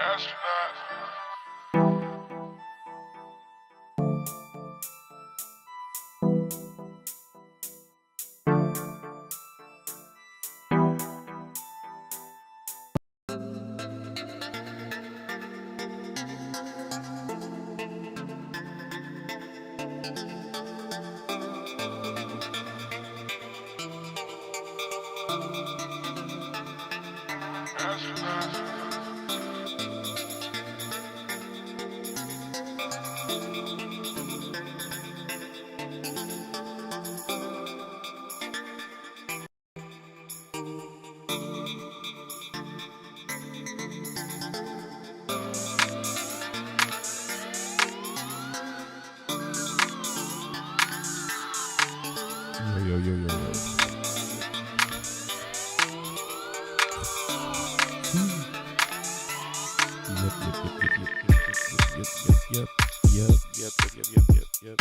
Yo. Yep.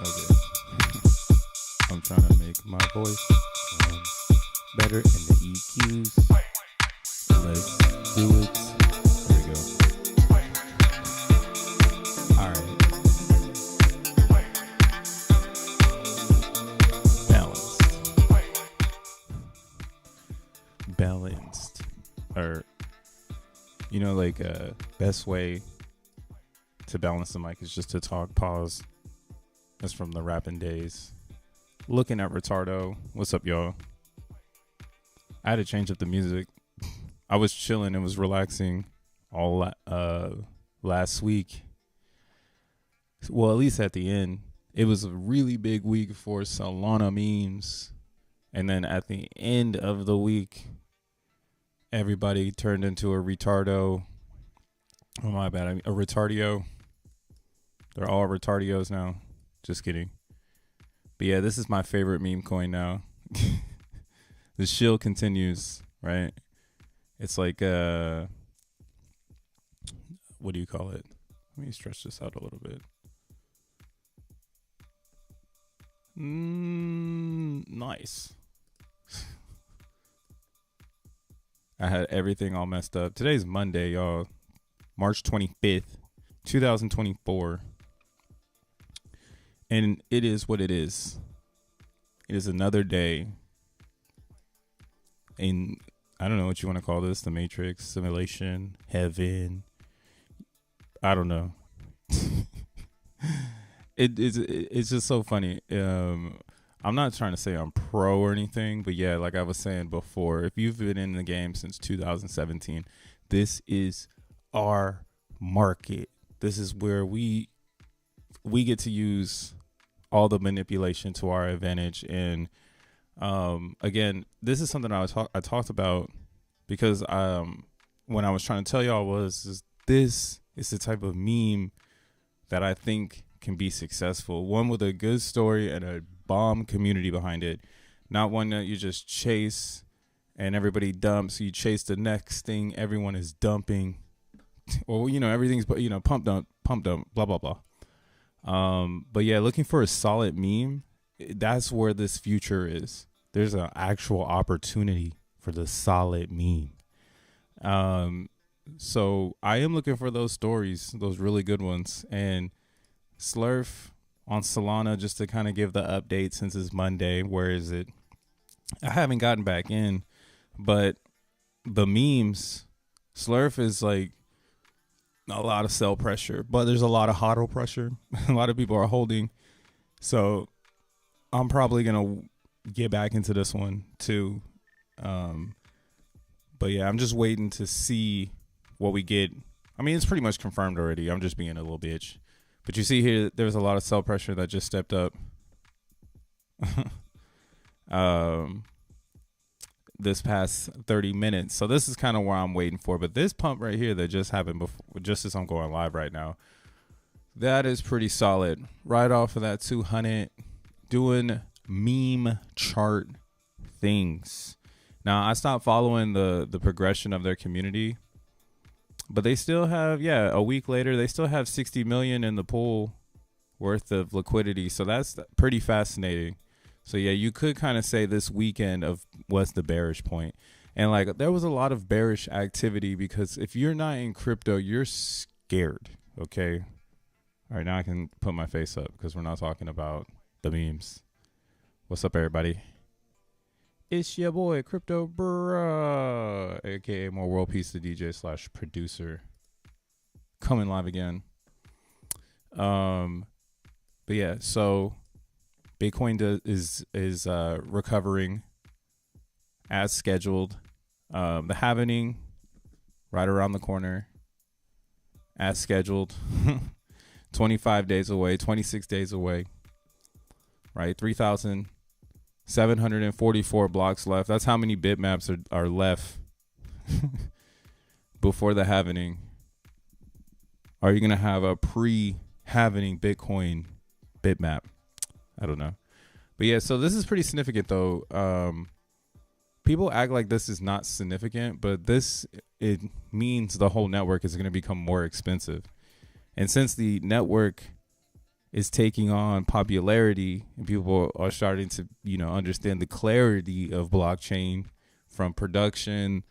Okay. I'm trying to make my voice better in the EQs. Let's do it. There we go. All right. Balanced. Or, you know, like best way to balance the mic is just to talk, pause. That's from the rapping days. Looking at Retardo. What's up, y'all? I had to change up the music. I was chilling and was relaxing all last week. Well, at least at the end. It was a really big week for Solana memes. And then at the end of the week, everybody turned into a retardo. Oh, my bad. I mean, a retardio. They're all retardios now. Just kidding. But yeah, this is my favorite meme coin now. The shield continues, right? It's like, what do you call it? Let me stretch this out a little bit. Nice. I had everything all messed up. Today's Monday, y'all. March 25th, 2024. And it is what it is. It is another day. In, I don't know what you want to call this. The Matrix, simulation, heaven. I don't know. It's just so funny. I'm not trying to say I'm pro or anything, but yeah, like I was saying before, if you've been in the game since 2017, this is our market. This is where we get to use all the manipulation to our advantage. And again, this is something I talked about because when I was trying to tell y'all this is the type of meme that I think can be successful. One with a good story and a bomb community behind it. Not one that you just chase and everybody dumps. You chase the next thing everyone is dumping. Or, you know, everything's, you know, pump dump, blah, blah, blah. But yeah, looking for a solid meme, that's where this future is. There's an actual opportunity for the solid meme. So I am looking for those stories, those really good ones. And Slurf on Solana, just to kind of give the update since it's Monday. Where is it? I haven't gotten back in, but the memes, Slurf is like a lot of sell pressure, but there's a lot of hodl pressure. A lot of people are holding. So I'm probably going to get back into this one too. But yeah, I'm just waiting to see what we get. I mean, it's pretty much confirmed already. I'm just being a little bitch. But you see here, there's a lot of sell pressure that just stepped up. This past 30 minutes. So this is kind of where I'm waiting for. But this pump right here that just happened before, just as I'm going live right now, that is pretty solid. Right off of that 200, doing meme chart things. Now, I stopped following the progression of their community. But they still have, yeah, a week later, they still have 60 million in the pool worth of liquidity. So that's pretty fascinating. So yeah, you could kind of say this weekend was the bearish point. And like there was a lot of bearish activity because if you're not in crypto, you're scared. Okay. All right, now I can put my face up because we're not talking about the memes. What's up, everybody? It's your boy, Crypto Bruh, aka More World Peace, the DJ / producer, coming live again. But yeah, so Bitcoin is recovering as scheduled. The halving right around the corner, as scheduled. 25 days away, 26 days away. Right, 3,744 blocks left. That's how many bitmaps are left before the halving. Are you gonna have a pre-halving Bitcoin bitmap? I don't know. But yeah, so this is pretty significant though. People act like this is not significant, but it means the whole network is going to become more expensive. And since the network is taking on popularity and people are starting to, understand the clarity of blockchain from production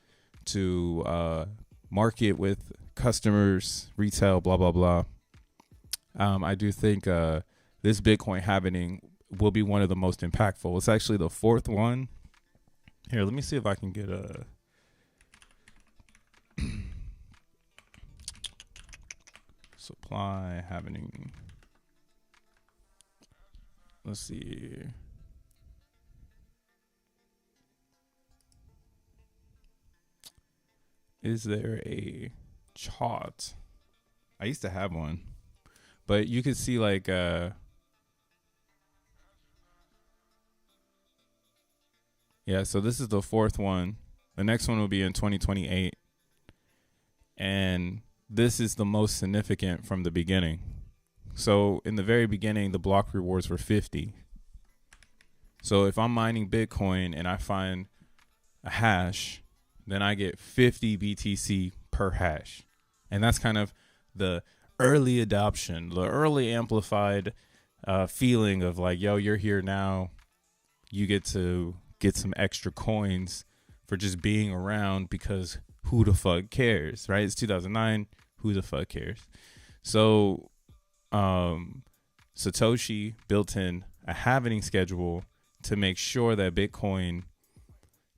to market with customers, retail, blah, blah, blah. I do think this Bitcoin halving will be one of the most impactful. It's actually the fourth one. Here, let me see if I can get a supply halving. Let's see. Is there a chart? I used to have one, but you could see like yeah, so this is the fourth one. The next one will be in 2028. And this is the most significant from the beginning. So in the very beginning, the block rewards were 50. So if I'm mining Bitcoin and I find a hash, then I get 50 BTC per hash. And that's kind of the early adoption, the early amplified feeling of like, yo, you're here now. You get to get some extra coins for just being around because who the fuck cares, right? It's 2009. Who the fuck cares? So Satoshi built in a halving schedule to make sure that Bitcoin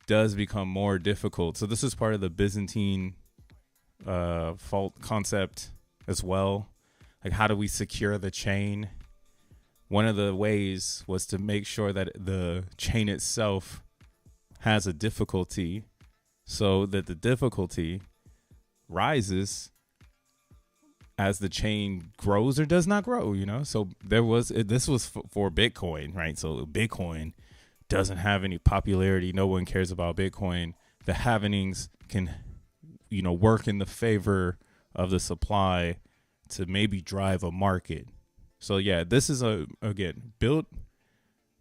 does become more difficult. So this is part of the Byzantine fault concept as well. Like, how do we secure the chain? One of the ways was to make sure that the chain itself has a difficulty so that the difficulty rises as the chain grows or does not grow, So this was for Bitcoin, right? So Bitcoin doesn't have any popularity. No one cares about Bitcoin. The halvings can, work in the favor of the supply to maybe drive a market. So yeah, this is again built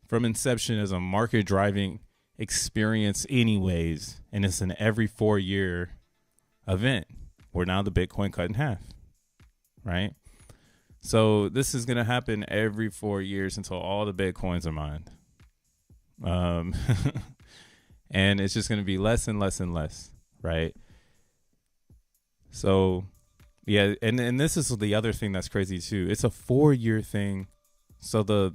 from inception as a market driving experience anyways, and it's an every 4-year event where now the Bitcoin cut in half, right? So this is going to happen every 4 years until all the Bitcoins are mined. And it's just going to be less and less and less, right? So yeah, and this is the other thing that's crazy too. It's a 4-year thing. So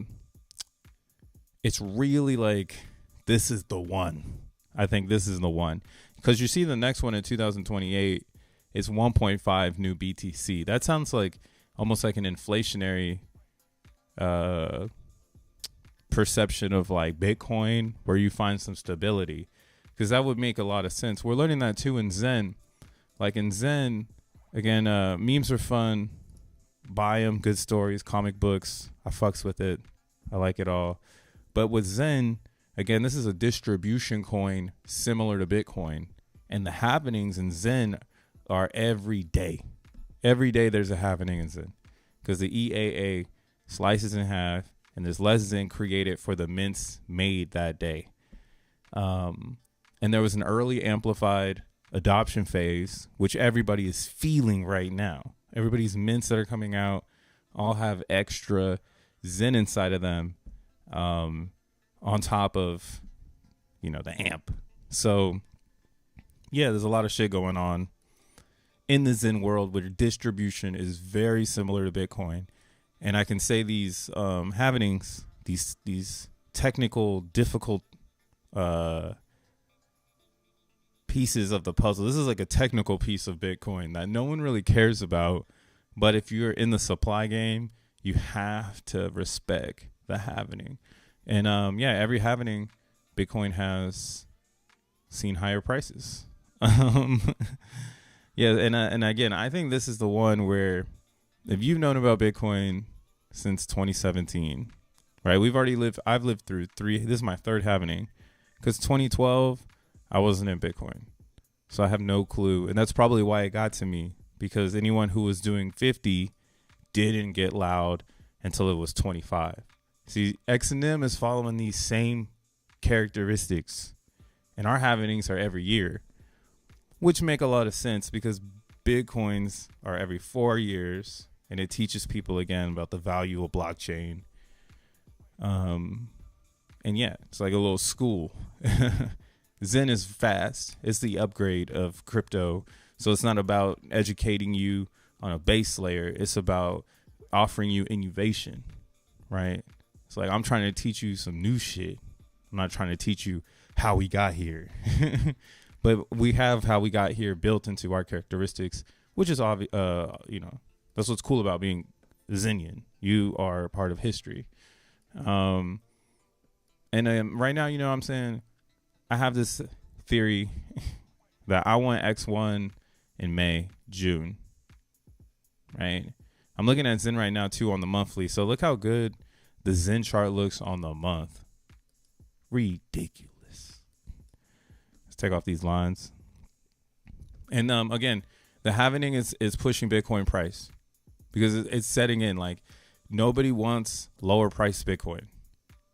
it's really like, this is the one. I think this is the one. Because you see the next one in 2028 is 1.5 new BTC. That sounds like almost like an inflationary perception of like Bitcoin where you find some stability. Because that would make a lot of sense. We're learning that too in Zen. Like in Zen, again, memes are fun. Buy them, good stories, comic books. I fucks with it. I like it all. But with Zen, again, this is a distribution coin similar to Bitcoin. And the happenings in Zen are every day. Every day there's a happening in Zen. Because the EAA slices in half and there's less Zen created for the mints made that day. And there was an early amplified adoption phase, which everybody is feeling right now. Everybody's mints that are coming out all have extra Zen inside of them. on top of, the AMP. So yeah, there's a lot of shit going on in the Zen world where distribution is very similar to Bitcoin. And I can say these happenings, these technical, difficult pieces of the puzzle. This is like a technical piece of Bitcoin that no one really cares about. But if you're in the supply game, you have to respect the happening. And every happening, Bitcoin has seen higher prices. And again, I think this is the one where if you've known about Bitcoin since 2017, right? I've lived through 3. This is my 3rd happening, because 2012 I wasn't in Bitcoin, so I have no clue, and that's probably why it got to me, because anyone who was doing 50 didn't get loud until it was 25. See, XEN is following these same characteristics, and our happenings are every year, which make a lot of sense because Bitcoins are every 4 years, and it teaches people again about the value of blockchain. And yeah, it's like a little school. Zen is fast. It's the upgrade of crypto. So it's not about educating you on a base layer. It's about offering you innovation, right? It's like, I'm trying to teach you some new shit. I'm not trying to teach you how we got here. But we have how we got here built into our characteristics, which is obvious. That's what's cool about being Zenian. You are part of history. And right now, I'm saying, I have this theory that I want X1 in May, June, right? I'm looking at Zen right now too on the monthly. So look how good the Zen chart looks on the month. Ridiculous. Let's take off these lines. And again, the halving is pushing Bitcoin price because it's setting in. Like, nobody wants lower price Bitcoin.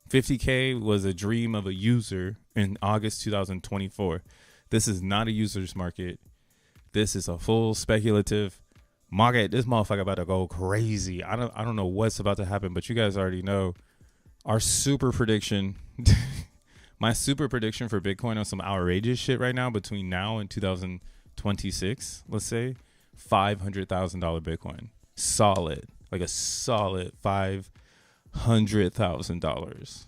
50K was a dream of a user in August 2024. This is not a user's market. This is a full speculative market. This motherfucker about to go crazy. I don't know what's about to happen, but you guys already know our super prediction. My super prediction for Bitcoin on some outrageous shit right now between now and 2026, let's say $500,000 Bitcoin. Solid. Like a solid $500,000.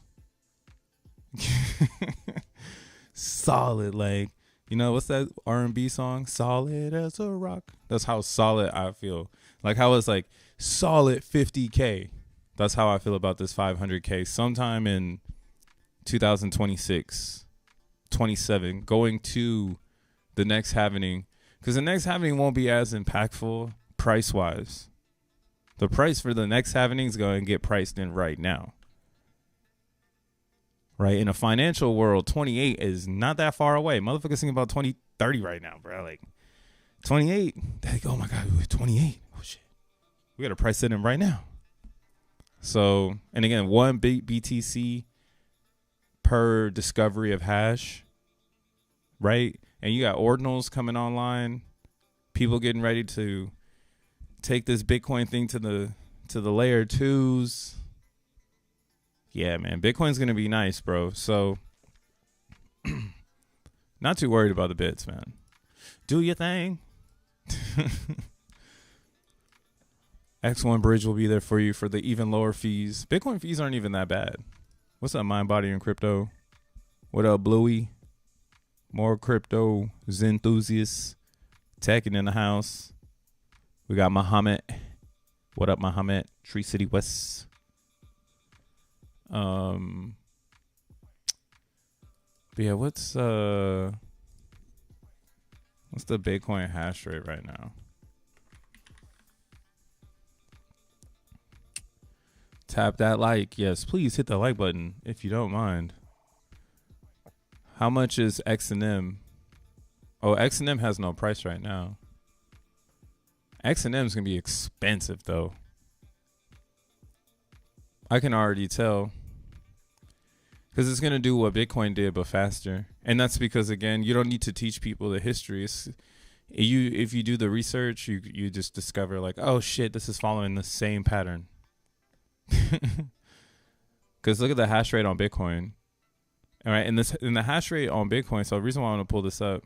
Solid. Like, what's that R&B song? Solid as a rock. That's how solid I feel. Like how it's like solid 50K. That's how I feel about this 500K. Sometime in 2026, 27, going to the next halving, because the next halving won't be as impactful price wise. The price for the next halving is going to get priced in right now. Right? In a financial world, 28 is not that far away. Motherfuckers thinking about 2030 right now, bro. Like 28. Like, oh my God, 28. Oh shit. We got to price it in right now. So, and again, 1 BTC per discovery of hash. Right? And you got ordinals coming online. People getting ready to take this Bitcoin thing to the layer 2s. Yeah, man, Bitcoin's going to be nice, bro. So not too worried about the bits, man. Do your thing. X1 bridge will be there for you for the even lower fees. Bitcoin fees aren't even that bad. What's up, Mind, Body, and Crypto? What up, Bluey? More crypto Zen enthusiasts. Teching in the house. We got Muhammad. What up, Muhammad? Tree City West. But yeah, what's the Bitcoin hash rate right now? Tap that like. Yes, please hit the like button if you don't mind. How much is XEN? Oh, XEN has no price right now. XEN is going to be expensive, though. I can already tell. Because it's going to do what Bitcoin did, but faster. And that's because, again, you don't need to teach people the history. If you do the research, you just discover, like, oh, shit, this is following the same pattern. Because look at the hash rate on Bitcoin. All right, and the hash rate on Bitcoin. So the reason why I want to pull this up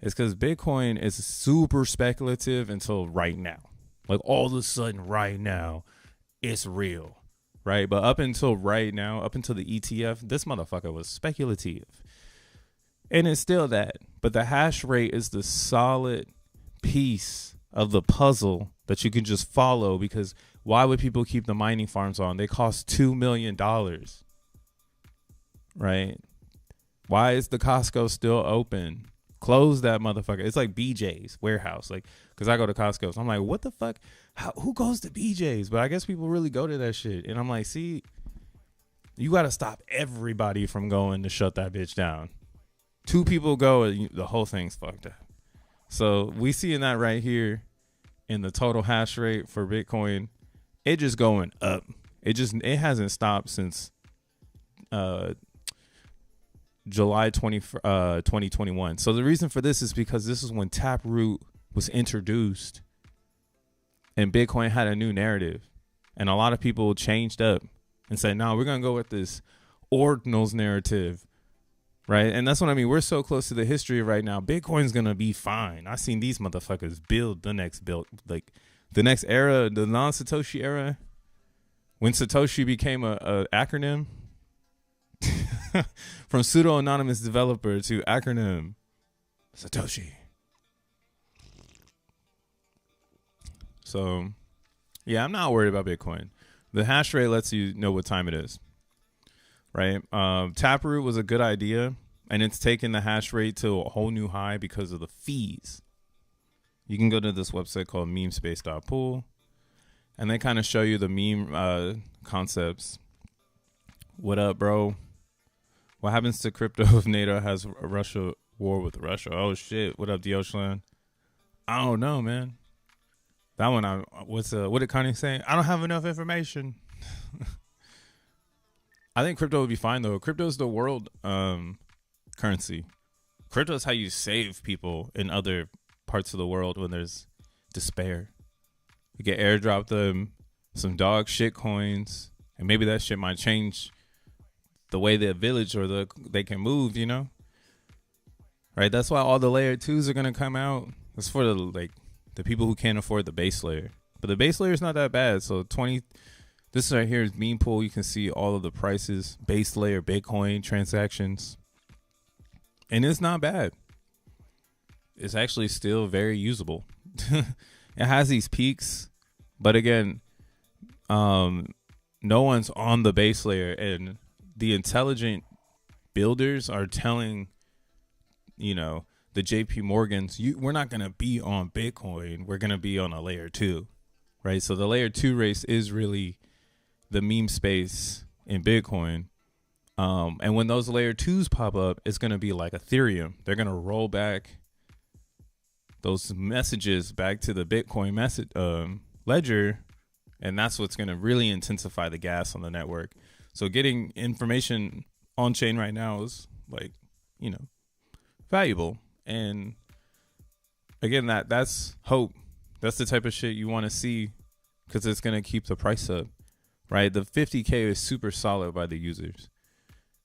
is because Bitcoin is super speculative until right now. Like all of a sudden, right now, it's real, right? But up until right now, up until the ETF, this motherfucker was speculative, and it's still that. But the hash rate is the solid piece of the puzzle that you can just follow, because why would people keep the mining farms on? They cost $2 million, right? Why is the Costco still open? Close that motherfucker. It's like BJ's warehouse, like, because I go to Costco, so I'm like, what the fuck? Who goes to BJ's? But I guess people really go to that shit, and I'm like, see, you got to stop everybody from going to shut that bitch down. 2 people go, and the whole thing's fucked up. So we seeing that right here in the total hash rate for Bitcoin. It just going up. It hasn't stopped since July 2021. So the reason for this is because this is when Taproot was introduced and Bitcoin had a new narrative, and a lot of people changed up and said, no, we're going to go with this ordinals narrative, right? And that's what I mean. We're so close to the history right now. Bitcoin's going to be fine. I seen these motherfuckers build the next era, the non-Satoshi era, when Satoshi became a acronym. From pseudo-anonymous developer to acronym Satoshi. So, yeah, I'm not worried about Bitcoin. The hash rate lets you know what time it is, right? Taproot was a good idea, and it's taken the hash rate to a whole new high because of the fees. You can go to this website called memespace.pool, and they kind of show you the meme concepts. What up, bro? What happens to crypto if NATO has a Russia war with Russia? Oh shit! What up, Dioslan? I don't know, man. That one, what did Kanye say? I don't have enough information. I think crypto would be fine though. Crypto is the world currency. Crypto is how you save people in other parts of the world when there's despair. You can airdrop them some dog shit coins, and maybe that shit might change the way the village or they can move, you know, right? That's why all the layer 2s are gonna come out. It's for the people who can't afford the base layer, but the base layer is not that bad. So this right here is meme pool. You can see all of the prices, base layer Bitcoin transactions, and it's not bad. It's actually still very usable. It has these peaks, but again, no one's on the base layer, and the intelligent builders are telling, the JP Morgans, we're not going to be on Bitcoin. We're going to be on a layer 2, right? So the layer 2 race is really the meme space in Bitcoin. And when those layer 2s pop up, it's going to be like Ethereum. They're going to roll back those messages back to the Bitcoin ledger. And that's what's going to really intensify the gas on the network. So getting information on chain right now is valuable. And again, that's hope. That's the type of shit you want to see, because it's going to keep the price up, right? The 50K is super solid by the users.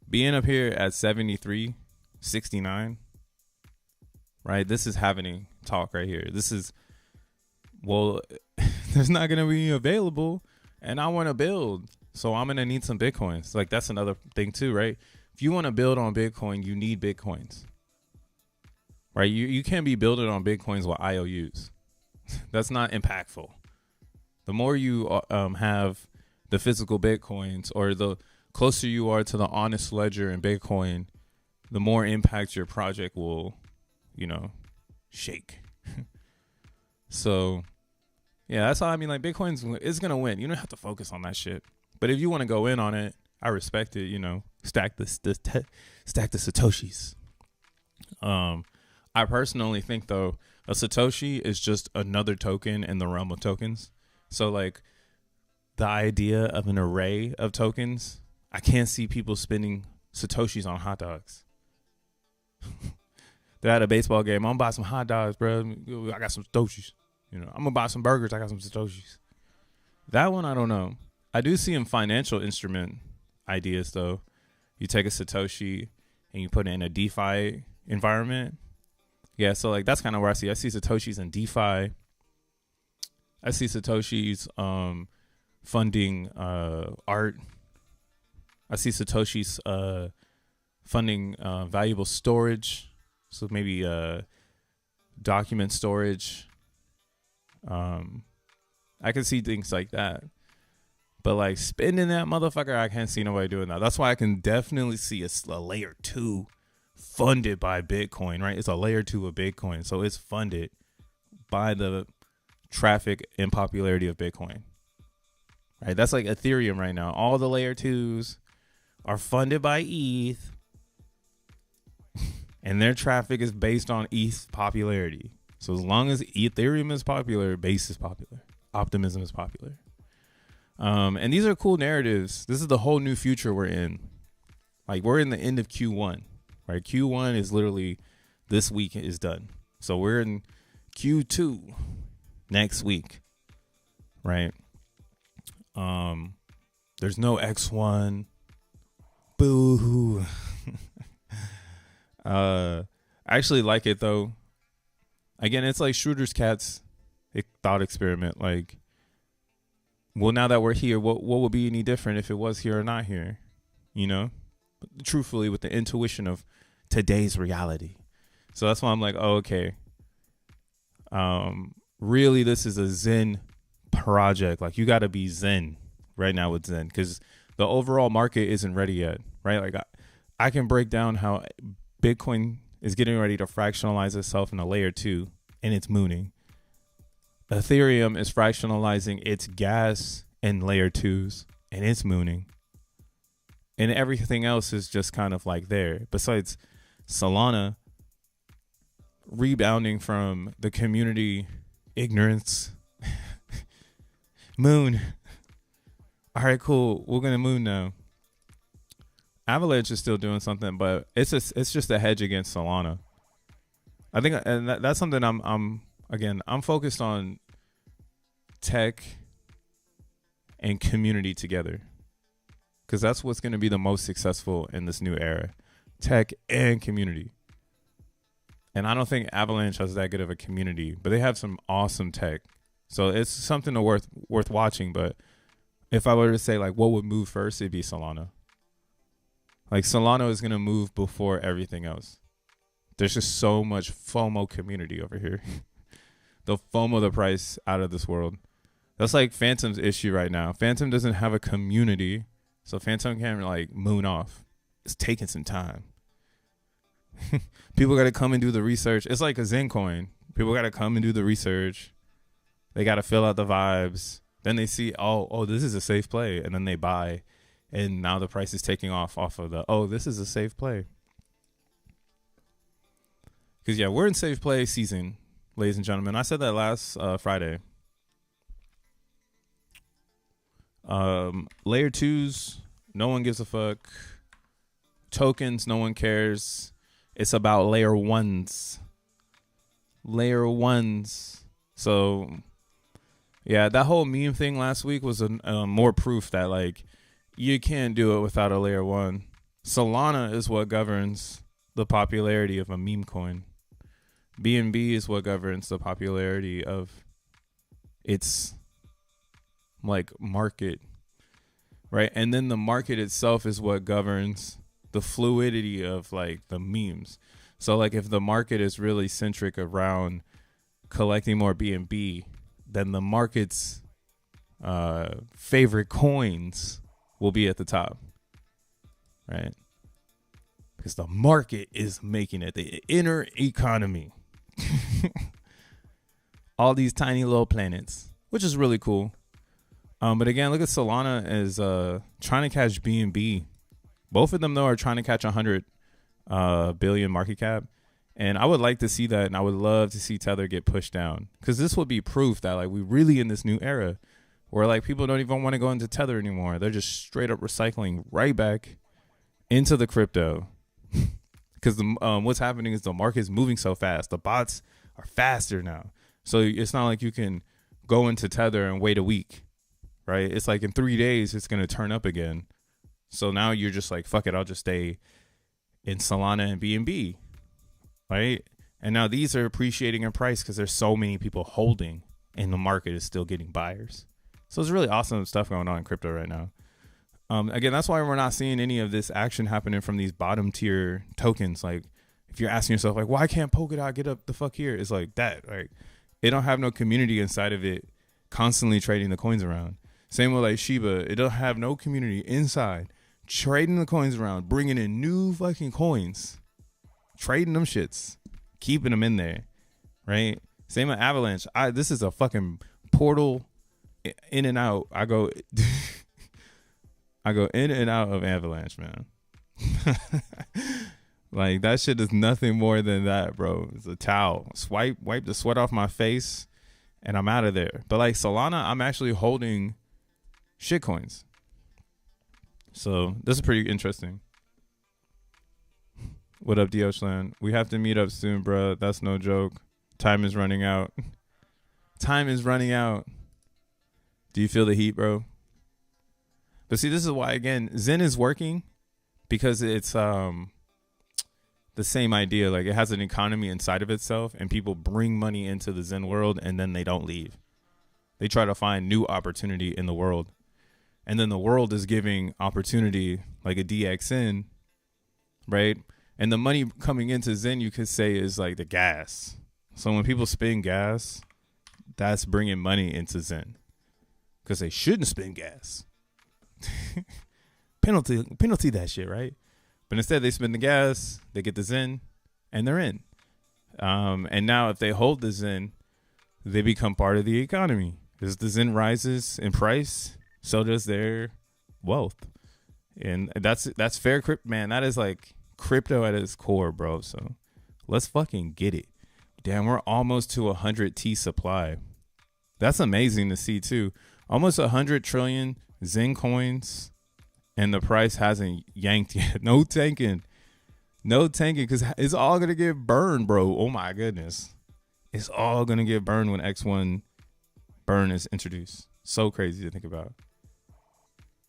Being up here at 73.69, right? This is happening talk right here. This is, there's not going to be available, and I want to build. So I'm going to need some Bitcoins. Like, that's another thing too, right? If you want to build on Bitcoin, you need Bitcoins, right? You can't be building on Bitcoins with IOUs. That's not impactful. The more you have the physical Bitcoins, or the closer you are to the honest ledger in Bitcoin, the more impact your project will, shake. So, yeah, that's how I mean. Like, Bitcoin is going to win. You don't have to focus on that shit. But if you want to go in on it, I respect it. Stack the Satoshis. I personally think, though, a Satoshi is just another token in the realm of tokens. So, like, the idea of an array of tokens, I can't see people spending Satoshis on hot dogs. They're at a baseball game. I'm gonna buy some hot dogs, bro. I got some Satoshis. I'm gonna buy some burgers. I got some Satoshis. That one, I don't know. I do see in financial instrument ideas, though. you take a Satoshi and you put it in a DeFi environment. Yeah, so like that's kind of where I see Satoshis in DeFi. I see Satoshis funding art. I see Satoshis funding valuable storage. So maybe document storage. I can see things like that. But like spending that motherfucker, I can't see nobody doing that. That's why I can definitely see a layer 2 funded by Bitcoin, right? It's a layer 2 of Bitcoin. So it's funded by the traffic and popularity of Bitcoin, right? That's like Ethereum right now. All the layer 2s are funded by ETH and their traffic is based on ETH popularity. So as long as Ethereum is popular, Base is popular, Optimism is popular. And these are cool narratives. This is the whole new future we're in. Like we're in the end of Q1, right? Q1 is literally this week is done. So we're in Q2 next week, right? There's no X1. Boo. I actually like it though. Again, it's like Schroeder's cat's thought experiment. Like, well, now that we're here, what would be any different if it was here or not here? You know, but truthfully, with the intuition of today's reality. So that's why I'm like, oh, okay. Really, this is a Zen project. Like, you got to be Zen right now with Zen because the overall market isn't ready yet, right? Like, I can break down how Bitcoin is getting ready to fractionalize itself in a layer 2, and it's mooning. Ethereum is fractionalizing its gas in layer 2s, and it's mooning. And everything else is just kind of like there. Besides Solana rebounding from the community ignorance. Moon. All right, cool. We're going to moon now. Avalanche is still doing something, but it's just a hedge against Solana. I think, and that's something I'm focused on tech and community together, because that's what's going to be the most successful in this new era, tech and community. And I don't think Avalanche has that good of a community, but they have some awesome tech. So it's something worth watching. But if I were to say like what would move first, it'd be Solana. Like Solana is going to move before everything else. There's just so much FOMO community over here. The FOMO, the price out of this world. That's like Phantom's issue right now. Phantom doesn't have a community, so Phantom can't like moon off. It's taking some time. People got to come and do the research. It's like a Zen coin. People got to come and do the research. They got to fill out the vibes. Then they see, oh, this is a safe play, and then they buy. And now the price is taking off of the, oh, this is a safe play. Because, yeah, we're in safe play season, ladies and gentlemen. I said that last Friday. Layer 2s, no one gives a fuck. Tokens, no one cares. It's about layer 1s. Layer 1s. So, yeah, that whole meme thing last week was more proof that, like, you can't do it without a layer 1. Solana is what governs the popularity of a meme coin. BNB is what governs the popularity of its like market, right? And then the market itself is what governs the fluidity of like the memes. So like if the market is really centric around collecting more BNB, then the market's favorite coins will be at the top, right? Because the market is making it, the inner economy. All these tiny little planets, which is really cool. But again, look at Solana as trying to catch BNB. Both of them, though, are trying to catch 100 billion market cap. And I would like to see that, and I would love to see Tether get pushed down. Because this would be proof that like we're really in this new era where like people don't even want to go into Tether anymore. They're just straight up recycling right back into the crypto. Because what's happening is the market's moving so fast. The bots are faster now. So it's not like you can go into Tether and wait a week, right? It's like in 3 days, it's going to turn up again. So now you're just like, fuck it, I'll just stay in Solana and BNB, right? And now these are appreciating in price because there's so many people holding and the market is still getting buyers. So it's really awesome stuff going on in crypto right now. Again, that's why we're not seeing any of this action happening from these bottom tier tokens. Like, if you're asking yourself, like, why can't Polkadot get up the fuck here? It's like that. Like, it don't have no community inside of it constantly trading the coins around. Same with like Shiba. It don't have no community inside trading the coins around, bringing in new fucking coins, trading them shits, keeping them in there, right? Same with Avalanche. This is a fucking portal in and out. I go in and out of Avalanche, man. Like, that shit is nothing more than that, bro. It's a towel. Wipe the sweat off my face, and I'm out of there. But like Solana, I'm actually holding shit coins. So this is pretty interesting. What up, Diochland? We have to meet up soon, bro. That's no joke. Time is running out. Time is running out. Do you feel the heat, bro? But see, this is why, again, Zen is working because it's the same idea. Like, it has an economy inside of itself, and people bring money into the Zen world, and then they don't leave. They try to find new opportunity in the world. And then the world is giving opportunity, like a DXN, right? And the money coming into Zen, you could say, is like the gas. So when people spend gas, that's bringing money into Zen. Because they shouldn't spend gas. penalty that shit, right? But instead they spend the gas, they get the Zen, and they're in. And now if they hold the Zen, they become part of the economy. As the Zen rises in price, so does their wealth. And that's fair crypto, man. That is like crypto at its core, bro. So let's fucking get it. Damn, we're almost to 100 T supply. That's amazing to see too. Almost 100 trillion Zen coins, and the price hasn't yanked yet. No tanking because it's all gonna get burned, bro. Oh my goodness, it's all gonna get burned when X1 burn is introduced. So crazy to think about.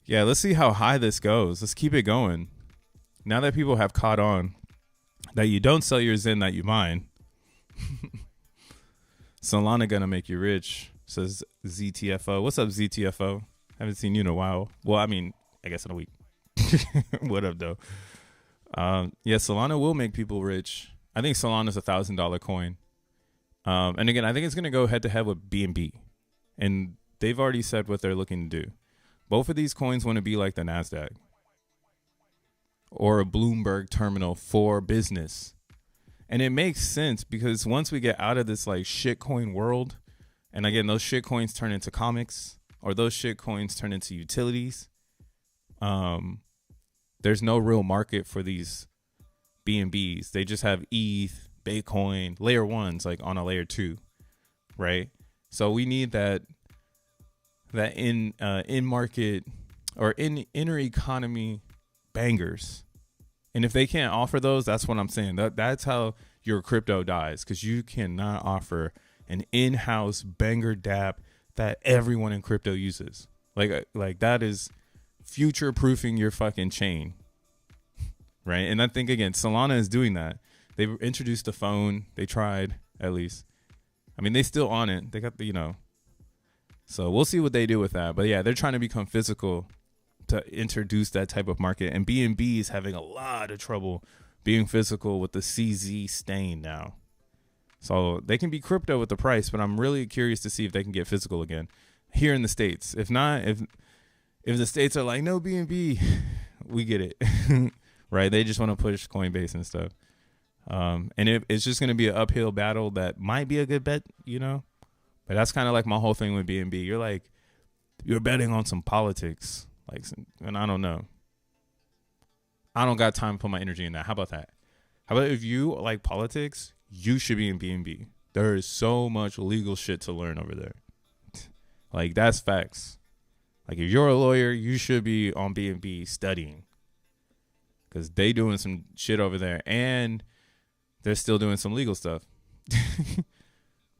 Yeah, let's see how high this goes. Let's keep it going. Now that people have caught on that you don't sell your Zen that you mine. Solana gonna make you rich, says ZTFO. What's up, ZTFO? Haven't seen you in a while. Well, I mean, I guess in a week. What up, though? Yeah, Solana will make people rich. I think Solana's $1,000 coin. And again, I think it's gonna go head to head with BNB, and they've already said what they're looking to do. Both of these coins want to be like the NASDAQ or a Bloomberg terminal for business. And it makes sense because once we get out of this like shitcoin world, and again, those shit coins turn into comics, or those shit coins turn into utilities, there's no real market for these BNBs. They just have ETH, Bitcoin, layer ones, like on a layer 2, right? So we need that in market or in inner economy bangers. And if they can't offer those, that's what I'm saying. That's how your crypto dies, because you cannot offer an in-house banger dApp that everyone in crypto uses. Like that is future-proofing your fucking chain, right? And I think, again, Solana is doing that. They introduced a phone. They tried, at least. I mean, they still on it. They got the, So we'll see what they do with that. But yeah, they're trying to become physical to introduce that type of market. And BNB is having a lot of trouble being physical with the CZ stain now. So they can be crypto with the price, but I'm really curious to see if they can get physical again here in the States. If not, if the States are like, no BNB, we get it, right? They just want to push Coinbase and stuff. And it's just going to be an uphill battle that might be a good bet, But that's kind of like my whole thing with BNB. You're betting on some politics. And I don't know. I don't got time to put my energy in that. How about that? How about if you like politics, you should be in BNB. There is so much legal shit to learn over there. Like, that's facts. Like, if you're a lawyer, you should be on BNB studying, because they doing some shit over there, and they're still doing some legal stuff.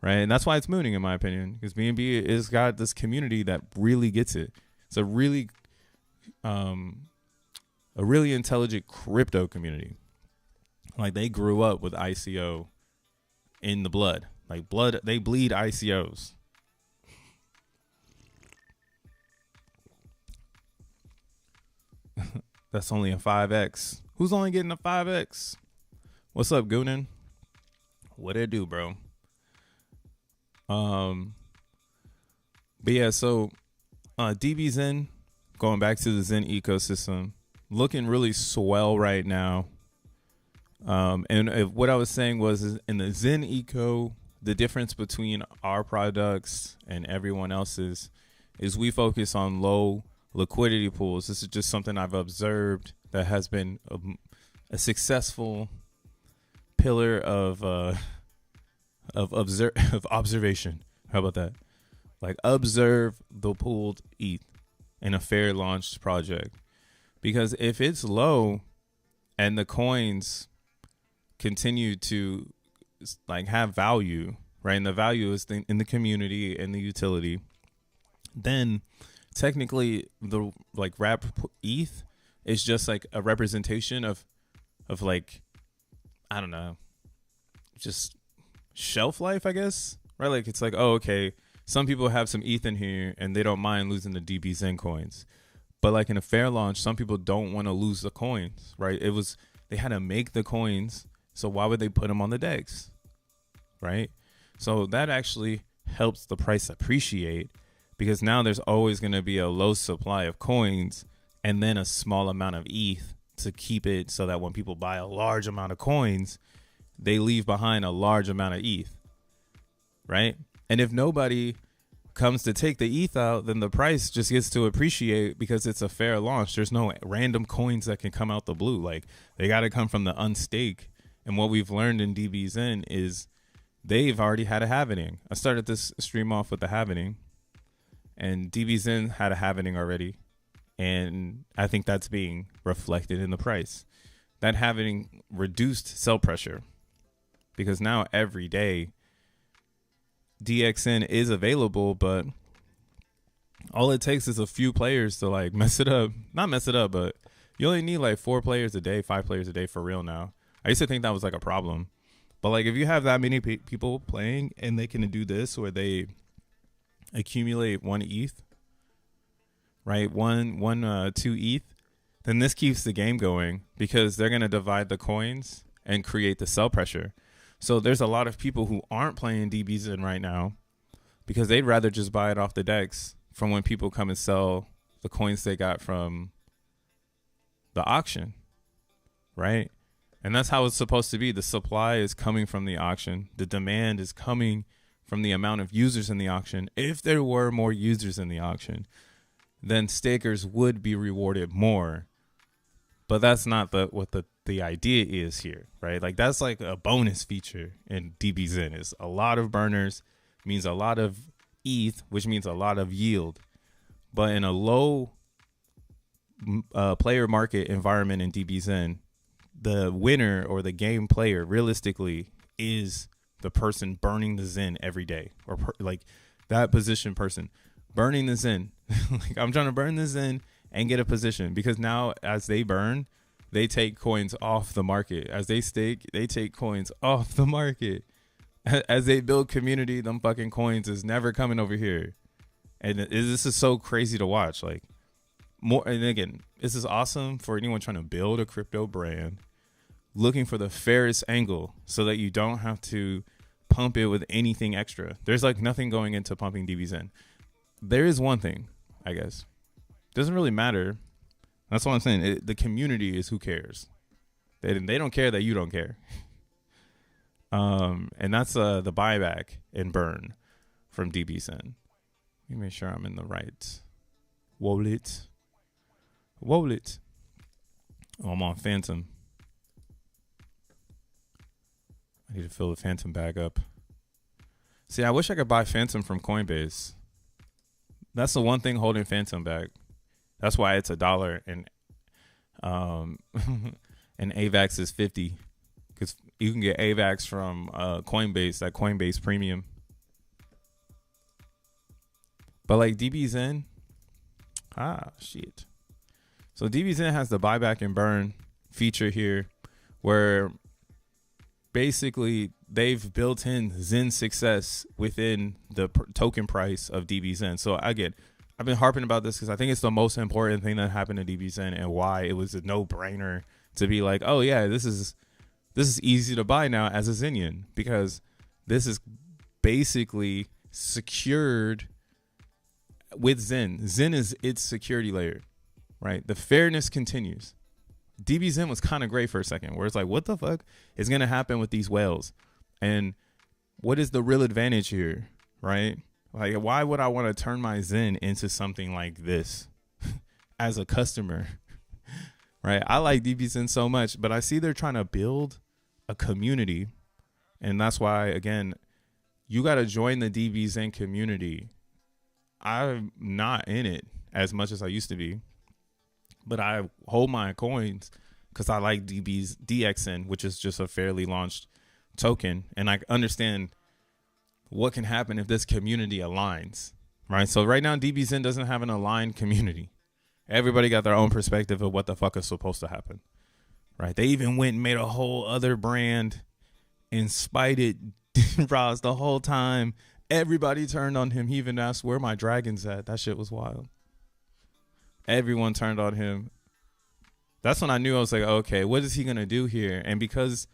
Right? And that's why it's mooning, in my opinion, because BNB has got this community that really gets it. It's a really a really intelligent crypto community. Like they grew up with ICO in the blood. Like blood, they bleed ICOs. That's only a 5x. Who's only getting a 5x? What's up, Goonin? What it do, bro? But yeah, so DBZen, going back to the Zen ecosystem, looking really swell right now. And what I was saying was, is in the Zen eco, the difference between our products and everyone else's is we focus on low liquidity pools. This is just something I've observed that has been a successful pillar of observation. How about that? Like observe the pooled ETH in a fair launched project, because if it's low and the coins continue to like have value, right? And the value is in the community and the utility, then technically the like wrap ETH is just like a representation of like, I don't know, just shelf life, I guess, right? Like it's like, oh, okay, some people have some ETH in here and they don't mind losing the DBZen coins, but like in a fair launch, some people don't want to lose the coins, right? They had to make the coins, so why would they put them on the DEX, right? So that actually helps the price appreciate, because now there's always going to be a low supply of coins and then a small amount of ETH to keep it so that when people buy a large amount of coins, they leave behind a large amount of ETH, right? And if nobody comes to take the ETH out, then the price just gets to appreciate because it's a fair launch. There's no random coins that can come out the blue. Like they got to come from the unstake. And what we've learned in DBZen is they've already had a halving. I started this stream off with the halving, and DBZen had a halving already. And I think that's being reflected in the price. That halving reduced sell pressure, because now every day DXN is available, but all it takes is a few players to like mess it up. Not mess it up, but you only need like 4 players a day, 5 players a day for real now. I used to think that was like a problem, but like if you have that many people playing and they can do this, where they accumulate 1 ETH, right? 2 ETH, then this keeps the game going, because they're going to divide the coins and create the sell pressure. So there's a lot of people who aren't playing DBZen right now because they'd rather just buy it off the DEX from when people come and sell the coins they got from the auction, right? And that's how it's supposed to be. The supply is coming from the auction. The demand is coming from the amount of users in the auction. If there were more users in the auction, then stakers would be rewarded more. But that's not what the idea is here, right? Like that's like a bonus feature in DBZen. Is a lot of burners means a lot of ETH, which means a lot of yield. But in a low player market environment in DBZen, the winner or the game player realistically is the person burning the Zen every day, or like that position person burning the Zen. Like I'm trying to burn the Zen and get a position, because now as they burn, they take coins off the market. As they stake, they take coins off the market. As they build community, them fucking coins is never coming over here. And this is so crazy to watch. Like more, and again, this is awesome for anyone trying to build a crypto brand, looking for the fairest angle so that you don't have to pump it with anything extra. There's like nothing going into pumping DBZen. There is one thing, I guess. Doesn't really matter. That's what I'm saying. The community is who cares. They don't care that you don't care. And that's the buyback and burn from DBZen. Let me make sure I'm in the right wallet. Oh, I'm on Phantom. I need to fill the Phantom bag up. See, I wish I could buy Phantom from Coinbase. That's the one thing holding Phantom back. That's why it's $1 and and AVAX is 50, because you can get AVAX from Coinbase, that Coinbase Premium. But like DBZen, shit. So DBZen has the buyback and burn feature here, where basically they've built in Zen success within the token price of DBZen. So again, I've been harping about this because I think it's the most important thing that happened to DBZen, and why it was a no-brainer to be like, oh yeah, this is easy to buy now as a Zenian, because this is basically secured with Zen. Zen is its security layer, right? The fairness continues. DBZen was kind of great for a second, where it's like, what the fuck is going to happen with these whales? And what is the real advantage here, right? Like, why would I want to turn my Zen into something like this as a customer, right? I like DBZen so much, but I see they're trying to build a community. And that's why, again, you got to join the DBZen community. I'm not in it as much as I used to be, but I hold my coins because I like DXN, which is just a fairly launched token. And I understand what can happen if this community aligns, right? So right now, DBZen doesn't have an aligned community. Everybody got their own perspective of what the fuck is supposed to happen, right? They even went and made a whole other brand and spited Roz the whole time. Everybody turned on him. He even asked where my dragon's at. That shit was wild. Everyone turned on him. That's when I knew. I was like, okay, what is he going to do here? And because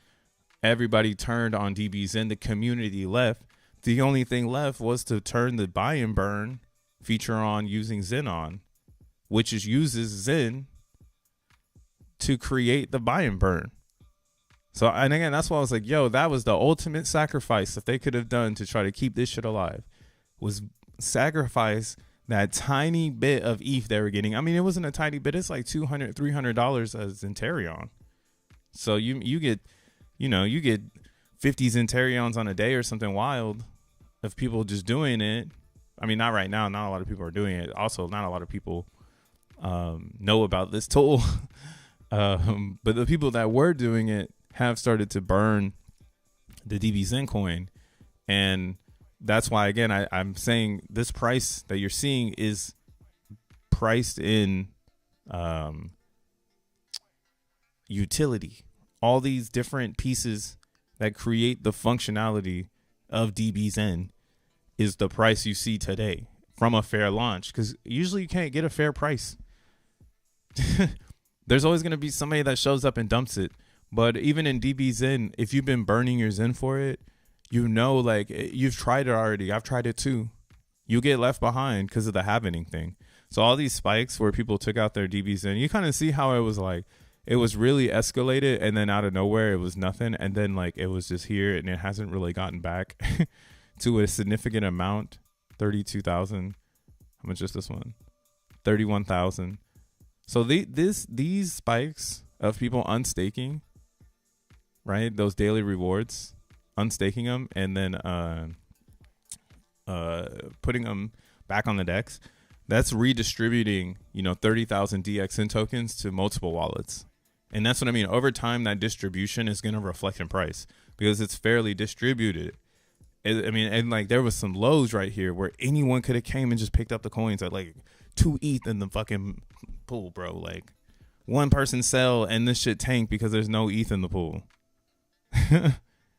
everybody turned on DBZen, the community left. The only thing left was to turn the buy and burn feature on using Xenon, which uses Zen to create the buy and burn. So, and again, that's why I was like, yo, that was the ultimate sacrifice that they could have done to try to keep this shit alive, was sacrifice that tiny bit of ETH they were getting. I mean, it wasn't a tiny bit. It's like $200, $300 as Zenterion. So you get, you get 50 Zenterions on a day or something wild of people just doing it. I mean, not right now. Not a lot of people are doing it. Also, not a lot of people know about this tool. But the people that were doing it have started to burn the DBZen coin. And that's why, again, I'm saying this price that you're seeing is priced in utility. All these different pieces that create the functionality of DBZen is the price you see today from a fair launch, because usually you can't get a fair price. There's always going to be somebody that shows up and dumps it. But even in DBZen, if you've been burning your Zen for it, like, you've tried it already. I've tried it too. You get left behind because of the halving thing. So all these spikes where people took out their DBZen, you kind of see how it was like, it was really escalated, and then out of nowhere it was nothing, and then like it was just here, and it hasn't really gotten back to a significant amount. 32,000. How much is this one? 31,000. So these spikes of people unstaking, right? Those daily rewards, unstaking them, and then putting them back on the DEX. That's redistributing, 30,000 DXN tokens to multiple wallets. And that's what I mean. Over time, that distribution is going to reflect in price because it's fairly distributed. I mean, and like there was some lows right here where anyone could have came and just picked up the coins at like 2 ETH in the fucking pool, bro. Like one person sell and this shit tanked because there's no ETH in the pool.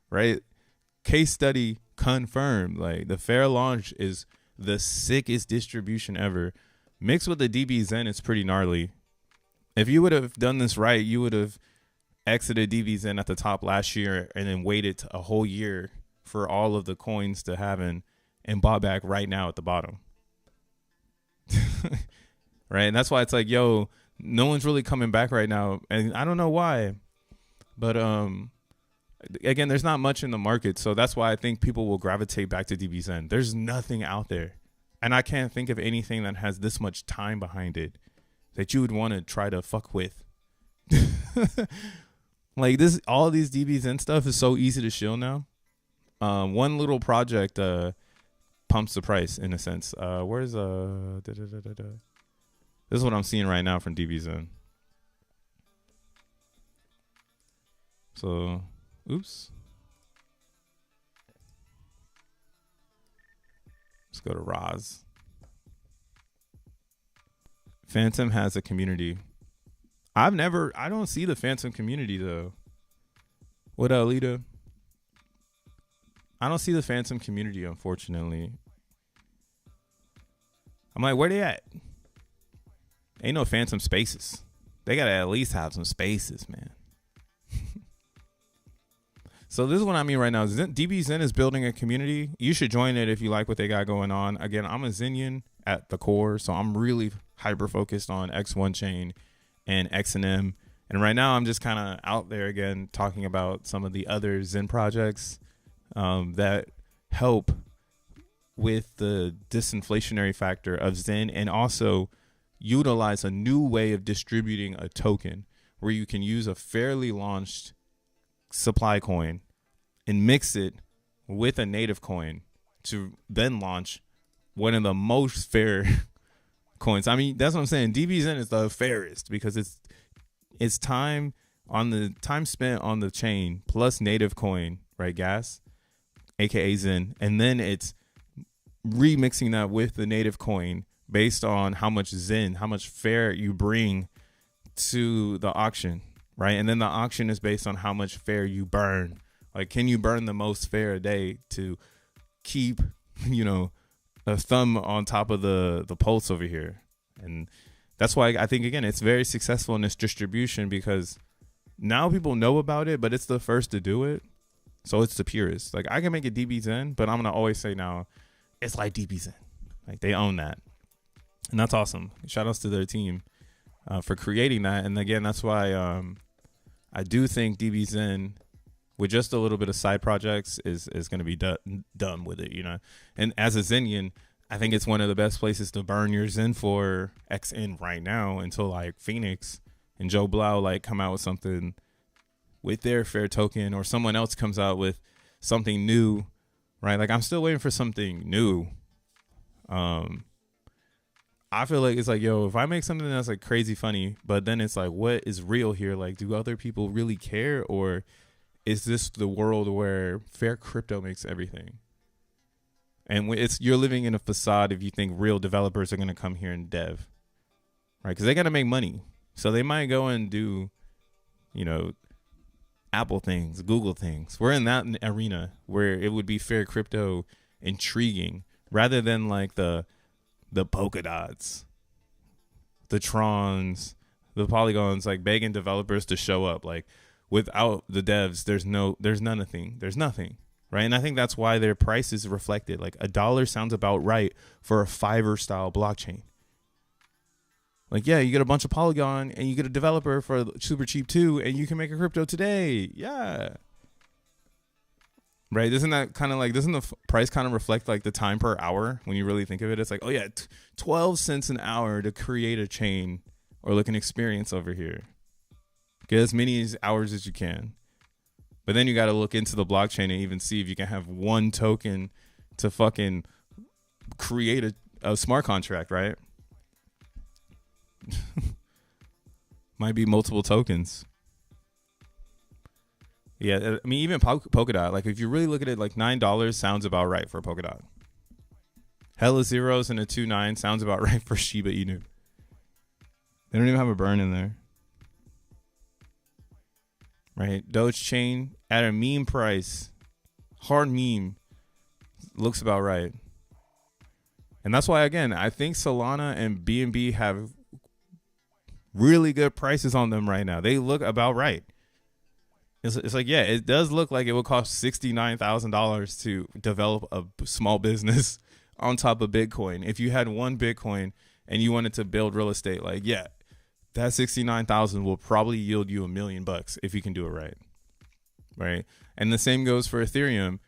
Right? Case study confirmed. Like the fair launch is the sickest distribution ever. Mixed with the DBZen, it's pretty gnarly. If you would have done this right, you would have exited DBZen at the top last year and then waited a whole year for all of the coins to have and bought back right now at the bottom. Right? And that's why it's like, yo, no one's really coming back right now. And I don't know why. But again, there's not much in the market. So that's why I think people will gravitate back to DBZen. There's nothing out there. And I can't think of anything that has this much time behind it that you would want to try to fuck with. Like this, all these DBZen stuff is so easy to shill now. One little project pumps the price in a sense. Where's this is what I'm seeing right now from DBZen. So, oops. Let's go to Roz. Phantom has a community I don't see the Phantom community though. What up, Lita? I don't see the Phantom community, unfortunately. I'm like, where they at? Ain't no Phantom spaces. They gotta at least have some spaces, man. So this is what I mean right now. DBZen is building a community. You should join it if you like what they got going on. Again, I'm a Xenian at the core, so I'm really hyper focused on X1 chain and XEN. And right now I'm just kind of out there again talking about some of the other Zen projects that help with the disinflationary factor of Zen, and also utilize a new way of distributing a token where you can use a fairly launched supply coin and mix it with a native coin to then launch one of the most fair coins. I mean, that's what I'm saying. DBZen is the fairest because it's time spent on the chain plus native coin, right? Gas, aka Zen, and then it's remixing that with the native coin based on how much Zen, how much fair you bring to the auction, right? And then the auction is based on how much fair you burn. Like, can you burn the most fair a day to keep, a thumb on top of the pulse over here? And that's why I think, again, it's very successful in its distribution because now people know about it, but it's the first to do it. So it's the purest. Like, I can make a DBZen, but I'm going to always say now, it's like DBZen. Like, they own that. And that's awesome. Shout outs to their team for creating that. And again, that's why I do think DBZen, with just a little bit of side projects, is going to be done with it, And as a Zenian, I think it's one of the best places to burn your Zen for XN right now until like Phoenix and Joe Blau like come out with something with their fair token, or someone else comes out with something new, right? Like, I'm still waiting for something new. I feel like it's like, yo, if I make something that's like crazy funny, but then it's like, what is real here? Like, do other people really care, or is this the world where fair crypto makes everything? And you're living in a facade if you think real developers are going to come here and dev, right? Because they got to make money. So they might go and do, Apple things, Google things. We're in that arena where it would be fair crypto intriguing rather than like the polka dots, the Trons, the Polygons, like begging developers to show up. Like, without the devs, there's nothing, right? And I think that's why their price is reflected. Like, $1 sounds about right for a Fiverr style blockchain. Like, yeah, you get a bunch of Polygon and you get a developer for super cheap too, and you can make a crypto today. Yeah. Right? Doesn't the price kind of reflect like the time per hour when you really think of it? It's like, oh yeah, 12 cents an hour to create a chain or like an experience over here. Get as many hours as you can. But then you got to look into the blockchain and even see if you can have one token to fucking create a smart contract, right? Might be multiple tokens. Yeah, I mean, even Polkadot, like, if you really look at it, like, $9 sounds about right for a Polkadot. Hella zeros and a 2.9 sounds about right for Shiba Inu. They don't even have a burn in there. Right? Doge Chain at a meme price. Hard meme. Looks about right. And that's why, again, I think Solana and BNB have really good prices on them right now. They look about right. It's like, yeah, it does look like it would cost $69,000 to develop a small business on top of Bitcoin. If you had one Bitcoin and you wanted to build real estate, like, yeah, that 69,000 will probably yield you $1 million if you can do it right. Right. And the same goes for Ethereum,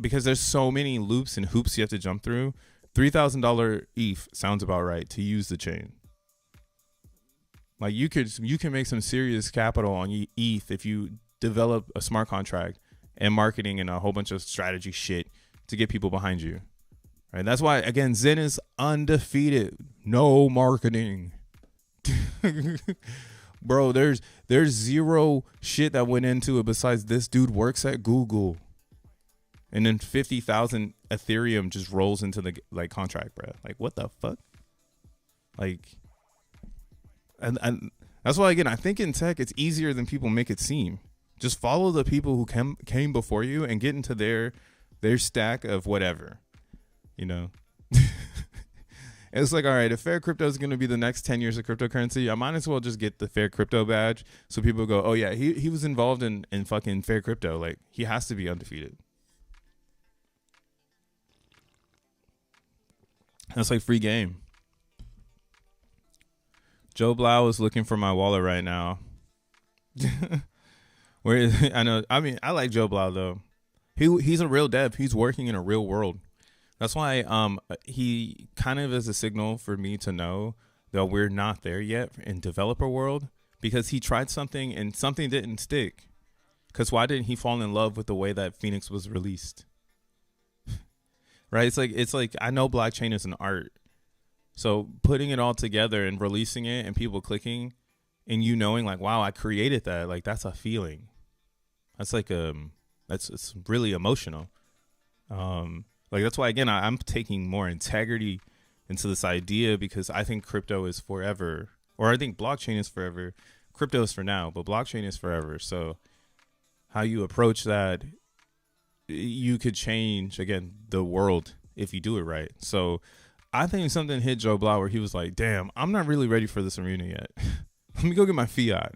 because there's so many loops and hoops you have to jump through. $3,000 ETH sounds about right to use the chain. Like, you can make some serious capital on ETH if you develop a smart contract and marketing and a whole bunch of strategy shit to get people behind you. Right? That's why, again, Zen is undefeated. No marketing. Bro, there's zero shit that went into it besides this dude works at Google. And then 50,000 Ethereum just rolls into the contract, bro. Like, what the fuck? Like, and That's why, again, I think in tech, it's easier than people make it seem. Just follow the people who came before you and get into their stack of whatever, you know. It's like, all right, if Fair Crypto is going to be the next 10 years of cryptocurrency, I might as well just get the Fair Crypto badge so people go, oh, yeah, he was involved in fucking Fair Crypto. Like, he has to be undefeated. That's like free game. Joe Blau is looking for my wallet right now. Where is, I know, I mean, I like Joe Blau though. He's a real dev. He's working in a real world. That's why he kind of is a signal for me to know that we're not there yet in developer world, because he tried something and something didn't stick. Because why didn't he fall in love with the way that Phoenix was released? Right? It's like I know blockchain is an art. So putting it all together and releasing it and people clicking and you knowing like, wow, I created that, like that's a feeling. That's like it's really emotional. Like that's why, again, I'm taking more integrity into this idea, because I think crypto is forever, or I think blockchain is forever. Crypto is for now, but blockchain is forever. So how you approach that, you could change, again, the world if you do it right. So I think something hit Joe Blau where he was like, damn, I'm not really ready for this arena yet. Let me go get my fiat.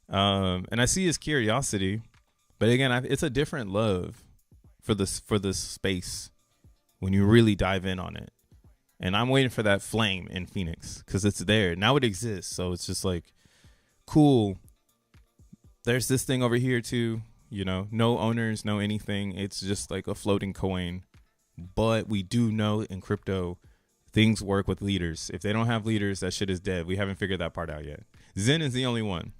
And I see his curiosity, but again, it's a different love for this space when you really dive in on it. And I'm waiting for that flame in Phoenix because it's there now. It exists, so it's just like cool. There's this thing over here too, you know, no owners, no anything. It's just like a floating coin. But we do know in crypto, things work with leaders. If they don't have leaders, that shit is dead. We haven't figured that part out yet. Zen is the only one.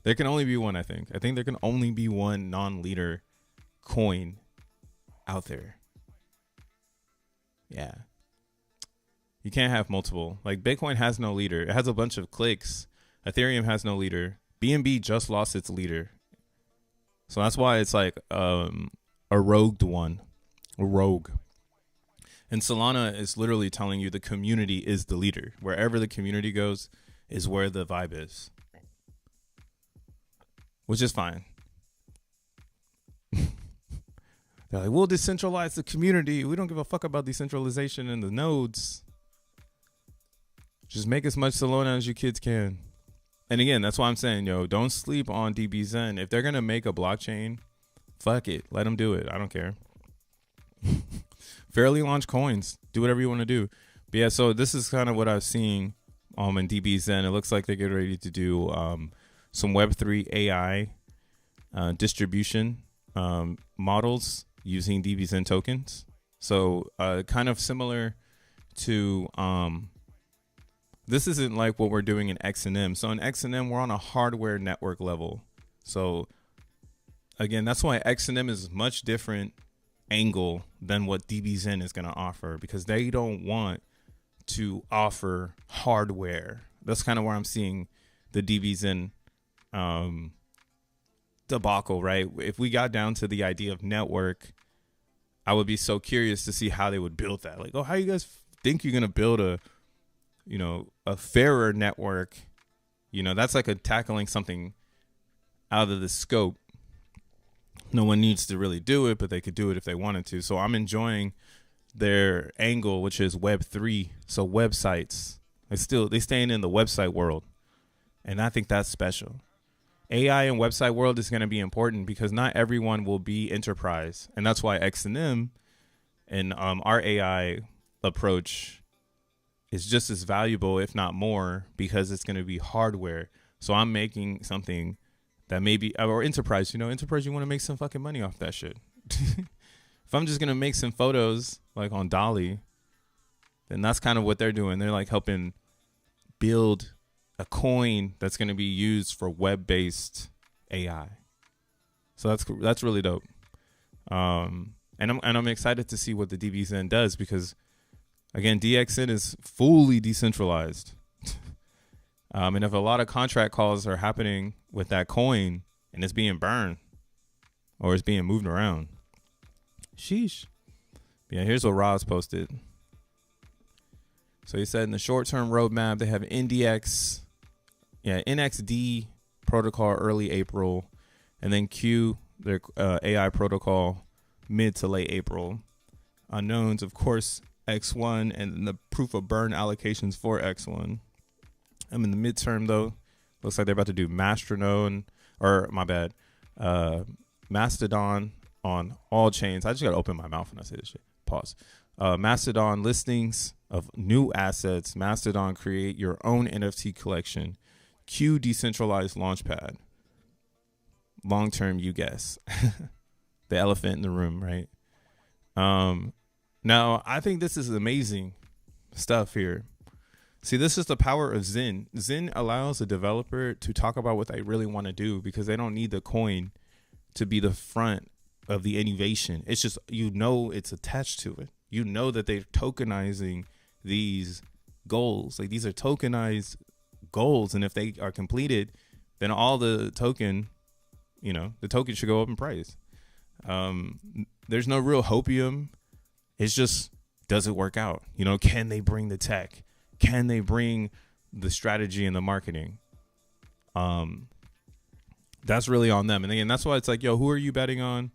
There can only be one, I think. I think there can only be one non-leader coin out there. Yeah. You can't have multiple. Like Bitcoin has no leader. It has a bunch of clicks. Ethereum has no leader. BNB just lost its leader. So that's why it's like a rogued one. A rogue. And Solana is literally telling you the community is the leader. Wherever the community goes is where the vibe is. Which is fine. They're like, we'll decentralize the community. We don't give a fuck about decentralization in the nodes. Just make as much Solana as you kids can. And again, that's why I'm saying, yo, don't sleep on DBZen. If they're going to make a blockchain, fuck it. Let them do it. I don't care. Fairly launch coins. Do whatever you want to do. But yeah, so this is kind of what I was seeing in DBZen. It looks like they get ready to do some Web3 AI distribution models using DBZen tokens. So kind of similar to this isn't like what we're doing in XEN. So in XEN, we're on a hardware network level. So again, that's why XEN is much different angle than what DBZen is going to offer, because they don't want to offer hardware. That's kind of where I'm seeing the DBZen debacle, right? If we got down to the idea of network, I would be so curious to see how they would build that. Like, oh, how you guys think you're going to build a fairer network? You know, that's like tackling something out of the scope. No one needs to really do it, but they could do it if they wanted to. So I'm enjoying their angle, which is Web3. So websites, they staying in the website world. And I think that's special. AI and website world is going to be important because not everyone will be enterprise. And that's why XEN and our AI approach is just as valuable, if not more, because it's going to be hardware. So I'm making something that maybe, or enterprise, you want to make some fucking money off that shit. If I'm just going to make some photos like on Dolly, then that's kind of what they're doing. They're like helping build a coin that's going to be used for web-based AI. So that's really dope. And I'm excited to see what the DBZen does, because again, DXN is fully decentralized. And if a lot of contract calls are happening with that coin and it's being burned or it's being moved around, sheesh. Yeah, here's what Roz posted. So he said in the short-term roadmap, they have NDX yeah, NXD protocol early April, and then Q, their AI protocol, mid to late April. Unknowns, of course, X1 and the proof of burn allocations for X1. I'm in the midterm though. Looks like they're about to do Mastodon on all chains. I just gotta open my mouth when I say this shit. Pause. Mastodon listings of new assets. Mastodon create your own NFT collection. Q decentralized launchpad. Long term, you guess. The elephant in the room, right? Now I think this is amazing stuff here. See, this is the power of Zen. Zen allows a developer to talk about what they really want to do because they don't need the coin to be the front of the innovation. It's just, it's attached to it. You know that they're tokenizing these goals. Like, these are tokenized goals. And if they are completed, then all the token should go up in price. There's no real hopium. It's just, does it work out? Can they bring the tech? Can they bring the strategy and the marketing? That's really on them. And again, that's why it's like, yo, who are you betting on?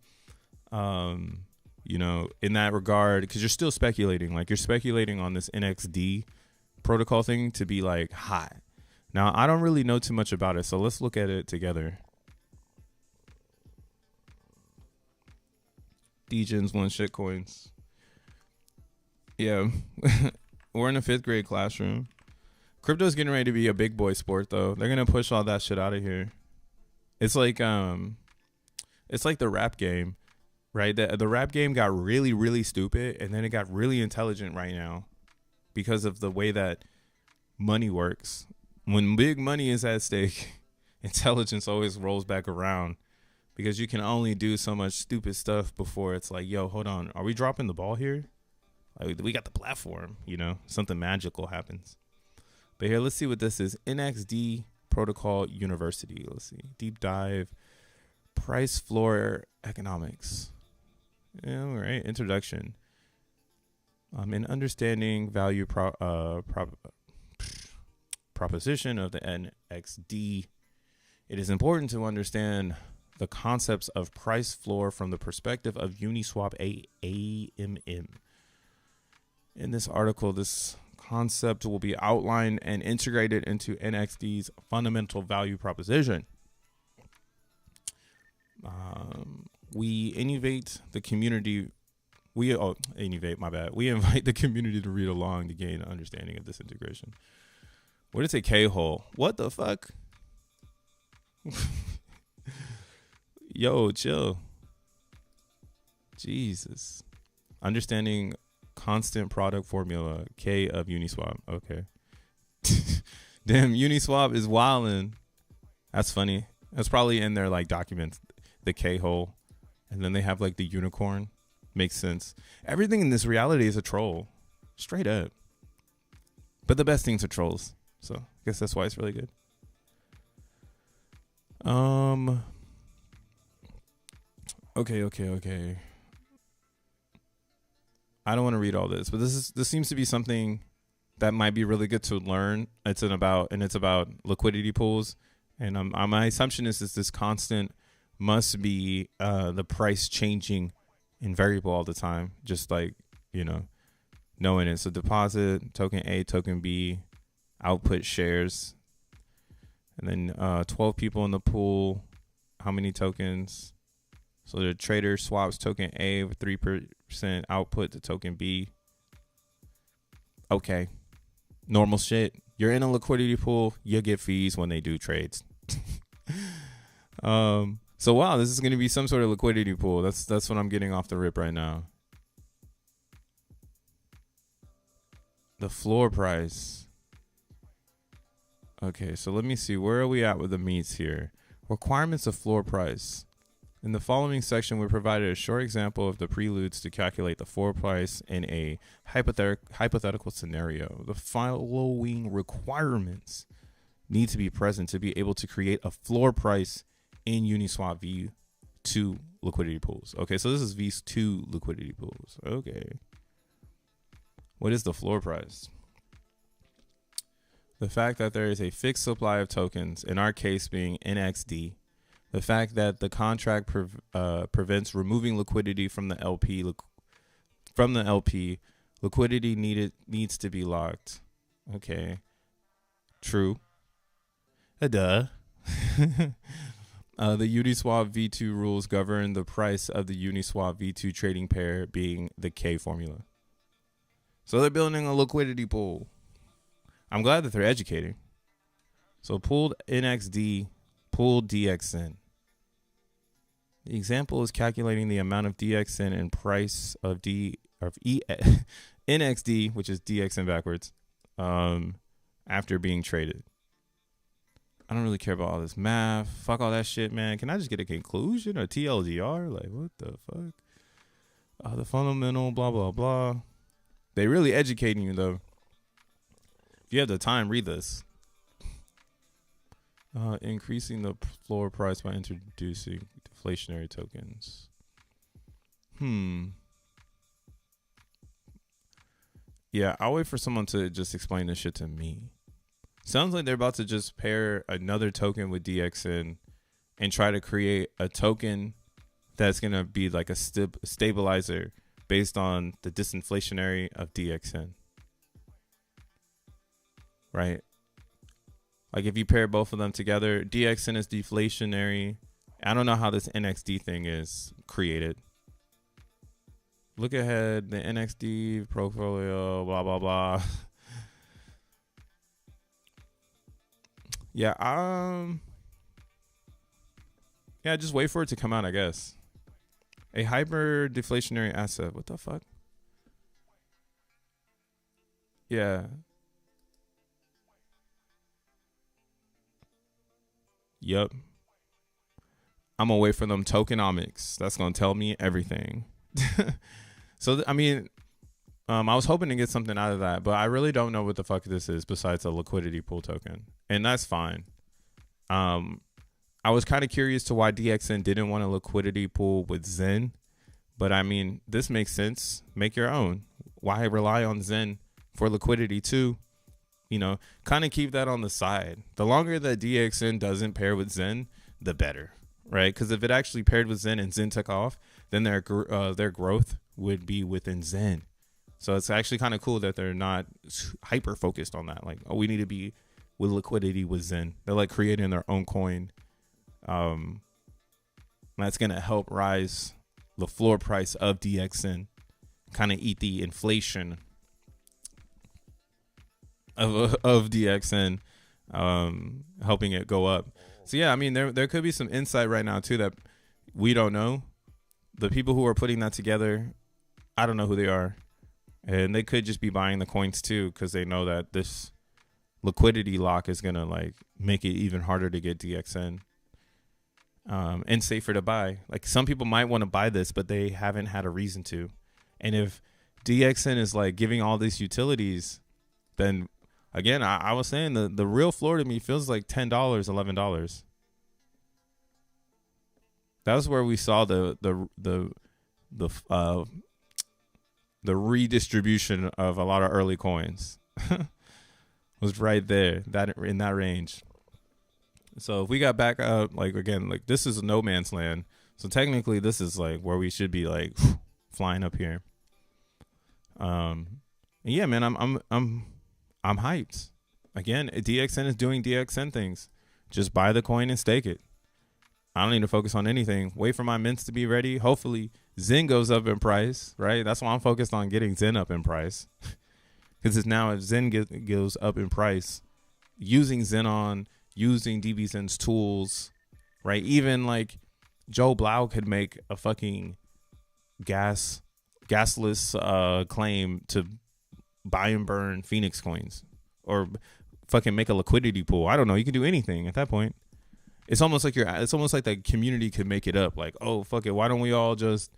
In that regard, because you're still speculating. Like, you're speculating on this NXD protocol thing to be like hot. Now, I don't really know too much about it, so let's look at it together. Degens, one shitcoins. Yeah. We're in a 5th grade classroom. Crypto's getting ready to be a big boy sport, though. They're gonna push all that shit out of here. It's like the rap game, right? The rap game got really, really stupid, and then it got really intelligent right now because of the way that money works. When big money is at stake, intelligence always rolls back around because you can only do so much stupid stuff before it's like, yo, hold on, are we dropping the ball here? Like, we got the platform, something magical happens. But here, let's see what this is. NXD Protocol University. Let's see. Deep dive. Price floor economics. Yeah, all right. Introduction. In understanding value proposition of the NXD, it is important to understand the concepts of price floor from the perspective of Uniswap AMM. In this article, this concept will be outlined and integrated into NXD's fundamental value proposition. We innovate the community. We invite the community to read along to gain an understanding of this integration. What is a K-hole? What the fuck? Yo, chill. Jesus. Understanding constant product formula, K of Uniswap. Okay. Damn, Uniswap is wildin'. That's funny. That's probably in their like documents, the K-hole. And then they have like the unicorn. Makes sense. Everything in this reality is a troll. Straight up. But the best things are trolls. So I guess that's why it's really good. Okay. I don't want to read all this, but this seems to be something that might be really good to learn. It's about liquidity pools, and my assumption is this constant must be the price changing and variable all the time, just like knowing it. So deposit, token A, token B, output shares, and then 12 people in the pool. How many tokens? So the trader swaps token A with 3% output to token B. Okay. Normal shit. You're in a liquidity pool. You get fees when they do trades. So wow, this is going to be some sort of liquidity pool. That's what I'm getting off the rip right now. The floor price. Okay, so let me see. Where are we at with the meets here? Requirements of floor price. In the following section, we provided a short example of the preludes to calculate the floor price in a hypothetical scenario. The following requirements need to be present to be able to create a floor price in Uniswap V2 liquidity pools. Okay, so this is V2 liquidity pools. Okay. What is the floor price? the fact that there is a fixed supply of tokens, in our case being NXD, the fact that the contract prevents removing liquidity from the LP, liquidity needs to be locked. Okay, true. Duh. The Uniswap V2 rules govern the price of the Uniswap V2 trading pair, being the K formula. So they're building a liquidity pool. I'm glad that they're educating. So pooled NXD, pooled DXN. The example is calculating the amount of DXN and price of NXD, which is DXN backwards, after being traded. I don't really care about all this math. Fuck all that shit, man. Can I just get a conclusion or TLDR? Like, what the fuck? The fundamental, blah, blah, blah. They really educating you, though. If you have the time, read this. Increasing the floor price by introducing deflationary tokens. Yeah, I'll wait for someone to just explain this shit to me. Sounds like they're about to just pair another token with DXN and try to create a token that's going to be like a stabilizer based on the disinflationary of DXN. Right? Like if you pair both of them together, DXN is deflationary. I don't know how this NXD thing is created. Look ahead, the NXD portfolio, blah, blah, blah. Yeah, just wait for it to come out, I guess. A hyper deflationary asset. What the fuck? Yeah. Yep. I'm gonna wait for them tokenomics. That's gonna tell me everything. So, I mean, I was hoping to get something out of that, but I really don't know what the fuck this is besides a liquidity pool token. And that's fine. I was kind of curious to why DXN didn't want a liquidity pool with Zen. But I mean, this makes sense. Make your own. Why rely on Zen for liquidity too? You know, kind of keep that on the side. The longer that DXN doesn't pair with Zen, the better, right? Because if it actually paired with Zen and Zen took off, then their growth would be within Zen. So it's actually kind of cool that they're not hyper focused on that. Like, oh, we need to be with liquidity with Zen. They're like creating their own coin. That's going to help rise the floor price of DXN, kind of eat the inflation of DXN, helping it go up. So yeah, I mean, there could be some insight right now too that we don't know. The people who are putting that together, I don't know who they are, and they could just be buying the coins too because they know that this liquidity lock is gonna like make it even harder to get DXN, and safer to buy. Like some people might want to buy this, but they haven't had a reason to. And if DXN is like giving all these utilities, then again, I was saying the real floor to me feels like $10, $11. That was where we saw the redistribution of a lot of early coins. Was right there, that in that range. So if we got back up, like again, like this is no man's land. So technically, this is like where we should be like flying up here. Yeah, man, I'm hyped. Again, DXN is doing DXN things. Just buy the coin and stake it. I don't need to focus on anything. Wait for my mints to be ready. Hopefully, Zen goes up in price, right? That's why I'm focused on getting Zen up in price. Because it's now if Zen goes up in price, using Xenon, using DBZen's tools, right? Even like Joe Blau could make a fucking gasless claim to buy and burn Phoenix coins or fucking make a liquidity pool. I don't know. You can do anything at that point. It's almost like the community could make it up. Like, oh, fuck it. Why don't we all just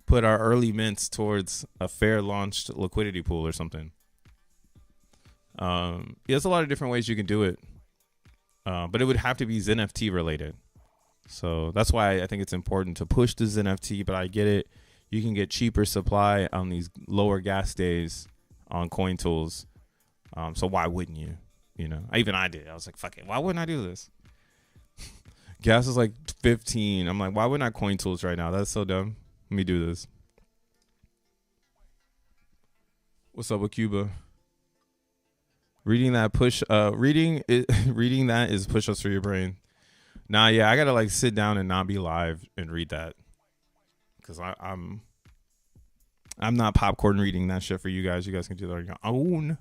put our early mints towards a fair launched liquidity pool or something? Yeah, there's a lot of different ways you can do it. But it would have to be XenFT related. So that's why I think it's important to push the XenFT, but I get it. You can get cheaper supply on these lower gas days on coin tools. So why wouldn't you? You know, even I did. I was like, fuck it. Why wouldn't I do this? Gas is like 15. I'm like, why wouldn't I coin tools right now? That's so dumb. Let me do this. What's up with Cuba? Reading that reading that is push-ups for your brain. Nah, yeah, I gotta like sit down and not be live and read that. Cause I'm not popcorn reading that shit for you guys. You guys can do that on your own.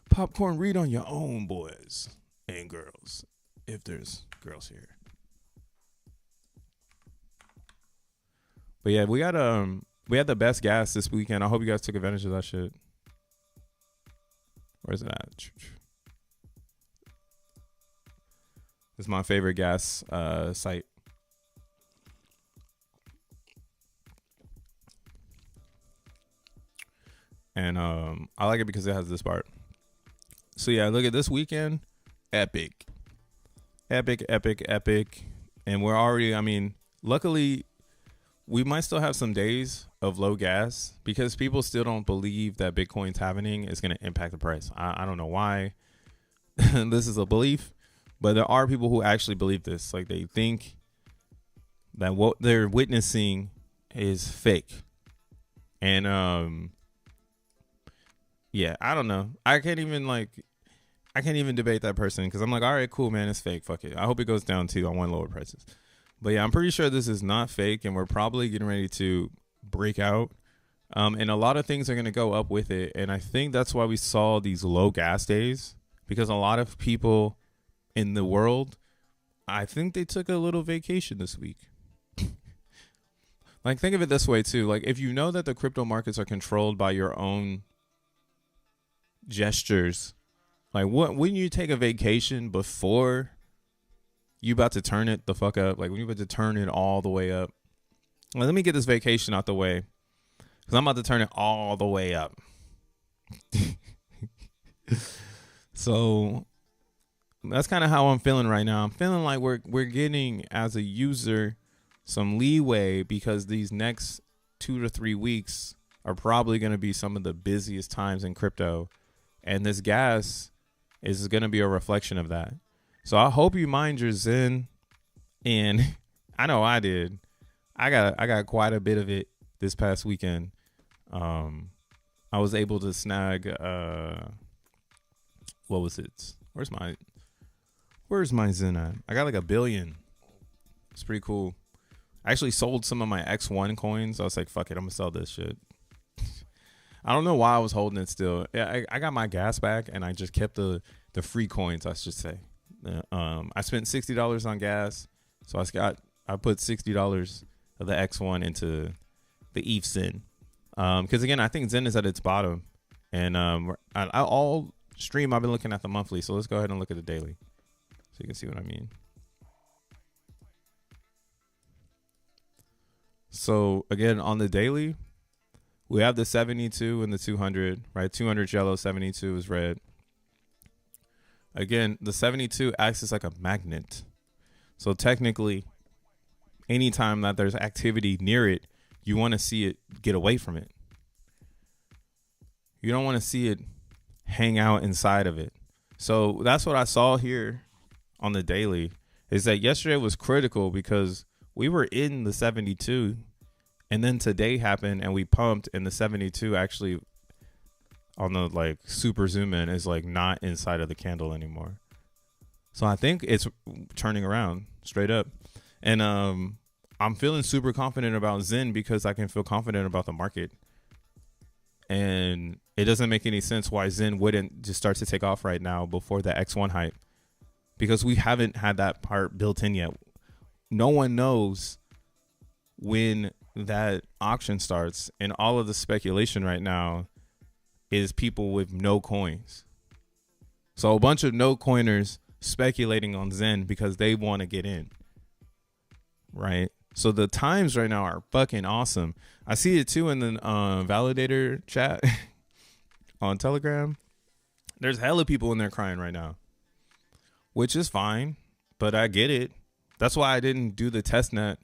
Popcorn read on your own, boys and girls. If there's girls here. But yeah, we had the best gas this weekend. I hope you guys took advantage of that shit. Where's it at? This is my favorite gas site. And I like it because it has this part. So yeah, look at this weekend. Epic. And we're already, I mean, luckily we might still have some days of low gas because people still don't believe that Bitcoin's happening is going to impact the price. I don't know why this is a belief, but there are people who actually believe this. Like they think that what they're witnessing is fake. And yeah, I don't know. I can't even debate that person because I'm like, all right, cool, man, it's fake. Fuck it. I hope it goes down too. I want lower prices. But yeah, I'm pretty sure this is not fake, and we're probably getting ready to break out. And a lot of things are going to go up with it. And I think that's why we saw these low gas days, because a lot of people in the world, I think they took a little vacation this week. Like, think of it this way too. Like, if you know that the crypto markets are controlled by your own gestures, like wouldn't you take a vacation before you about to turn it the fuck up? Like when you about to turn it all the way up. Well, let me get this vacation out the way because I'm about to turn it all the way up. So that's kind of how I'm feeling right now. I'm feeling like we're getting, as a user, some leeway because these next 2 to 3 weeks are probably going to be some of the busiest times in crypto, and this gas is going to be a reflection of that. So I hope you mind your Zen, and I know I did. I got quite a bit of it this past weekend. I was able to snag what was it? Where's my Zen at? I got like 1 billion. It's pretty cool. I actually sold some of my X1 coins. I was like, fuck it, I'm gonna sell this shit. I don't know why I was holding it still. Yeah, I got my gas back and I just kept the free coins, I should say. I spent $60 on gas, so I put $60 of the X1 into the XEN. Because again, I think Zen is at its bottom, and all stream I've been looking at the monthly. So let's go ahead and look at the daily, so you can see what I mean. So again, on the daily, we have the 72 and the 200, right? 200 yellow, 72 is red. Again, the 72 acts as like a magnet. So technically, anytime that there's activity near it, you want to see it get away from it. You don't want to see it hang out inside of it. So that's what I saw here on the daily, is that yesterday was critical because we were in the 72, and then today happened and we pumped, and the 72 actually on the like super zoom in is like not inside of the candle anymore. So I think it's turning around straight up. And I'm feeling super confident about Zen because I can feel confident about the market. And it doesn't make any sense why Zen wouldn't just start to take off right now before the X1 hype, because we haven't had that part built in yet. No one knows when that auction starts, and all of the speculation right now is people with no coins. So a bunch of no coiners speculating on Zen because they want to get in, right? So the times right now are fucking awesome. I see it too in the validator chat on Telegram. There's hella people in there crying right now, which is fine, but I get it. That's why I didn't do the testnet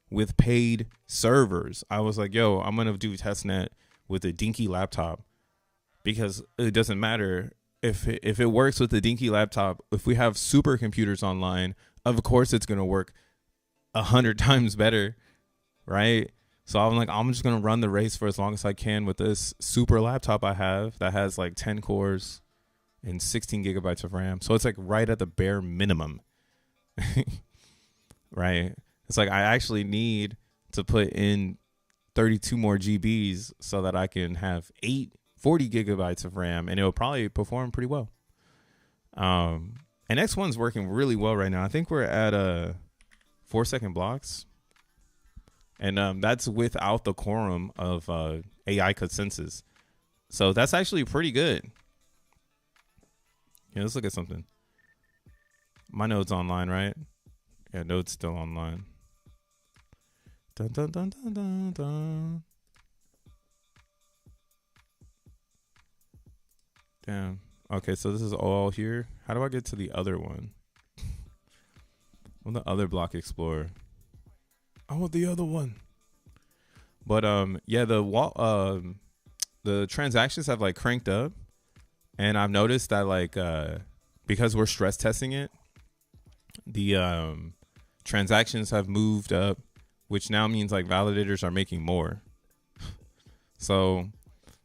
with paid servers. I was like, yo, I'm going to do testnet with a dinky laptop because it doesn't matter. if it works with the dinky laptop, if we have supercomputers online, of course it's gonna work 100 times better, right? So I'm like, I'm just gonna run the race for as long as I can with this super laptop I have that has like 10 cores and 16 gigabytes of RAM. So it's like right at the bare minimum, right? It's like I actually need to put in 32 more GBs so that I can have 40 gigabytes of RAM, and it will probably perform pretty well. And X1's working really well right now. I think we're at 4-second blocks. And that's without the quorum of AI consensus. So that's actually pretty good. Yeah, let's look at something. My node's online, right? Yeah, node's still online. Dun, dun, dun, dun, dun, dun. Damn. Okay, so this is all here. How do I get to the other one? I want the other block explorer. I want the other one. But yeah, the transactions have like cranked up, and I've noticed that like because we're stress testing it, the transactions have moved up, which now means like validators are making more. So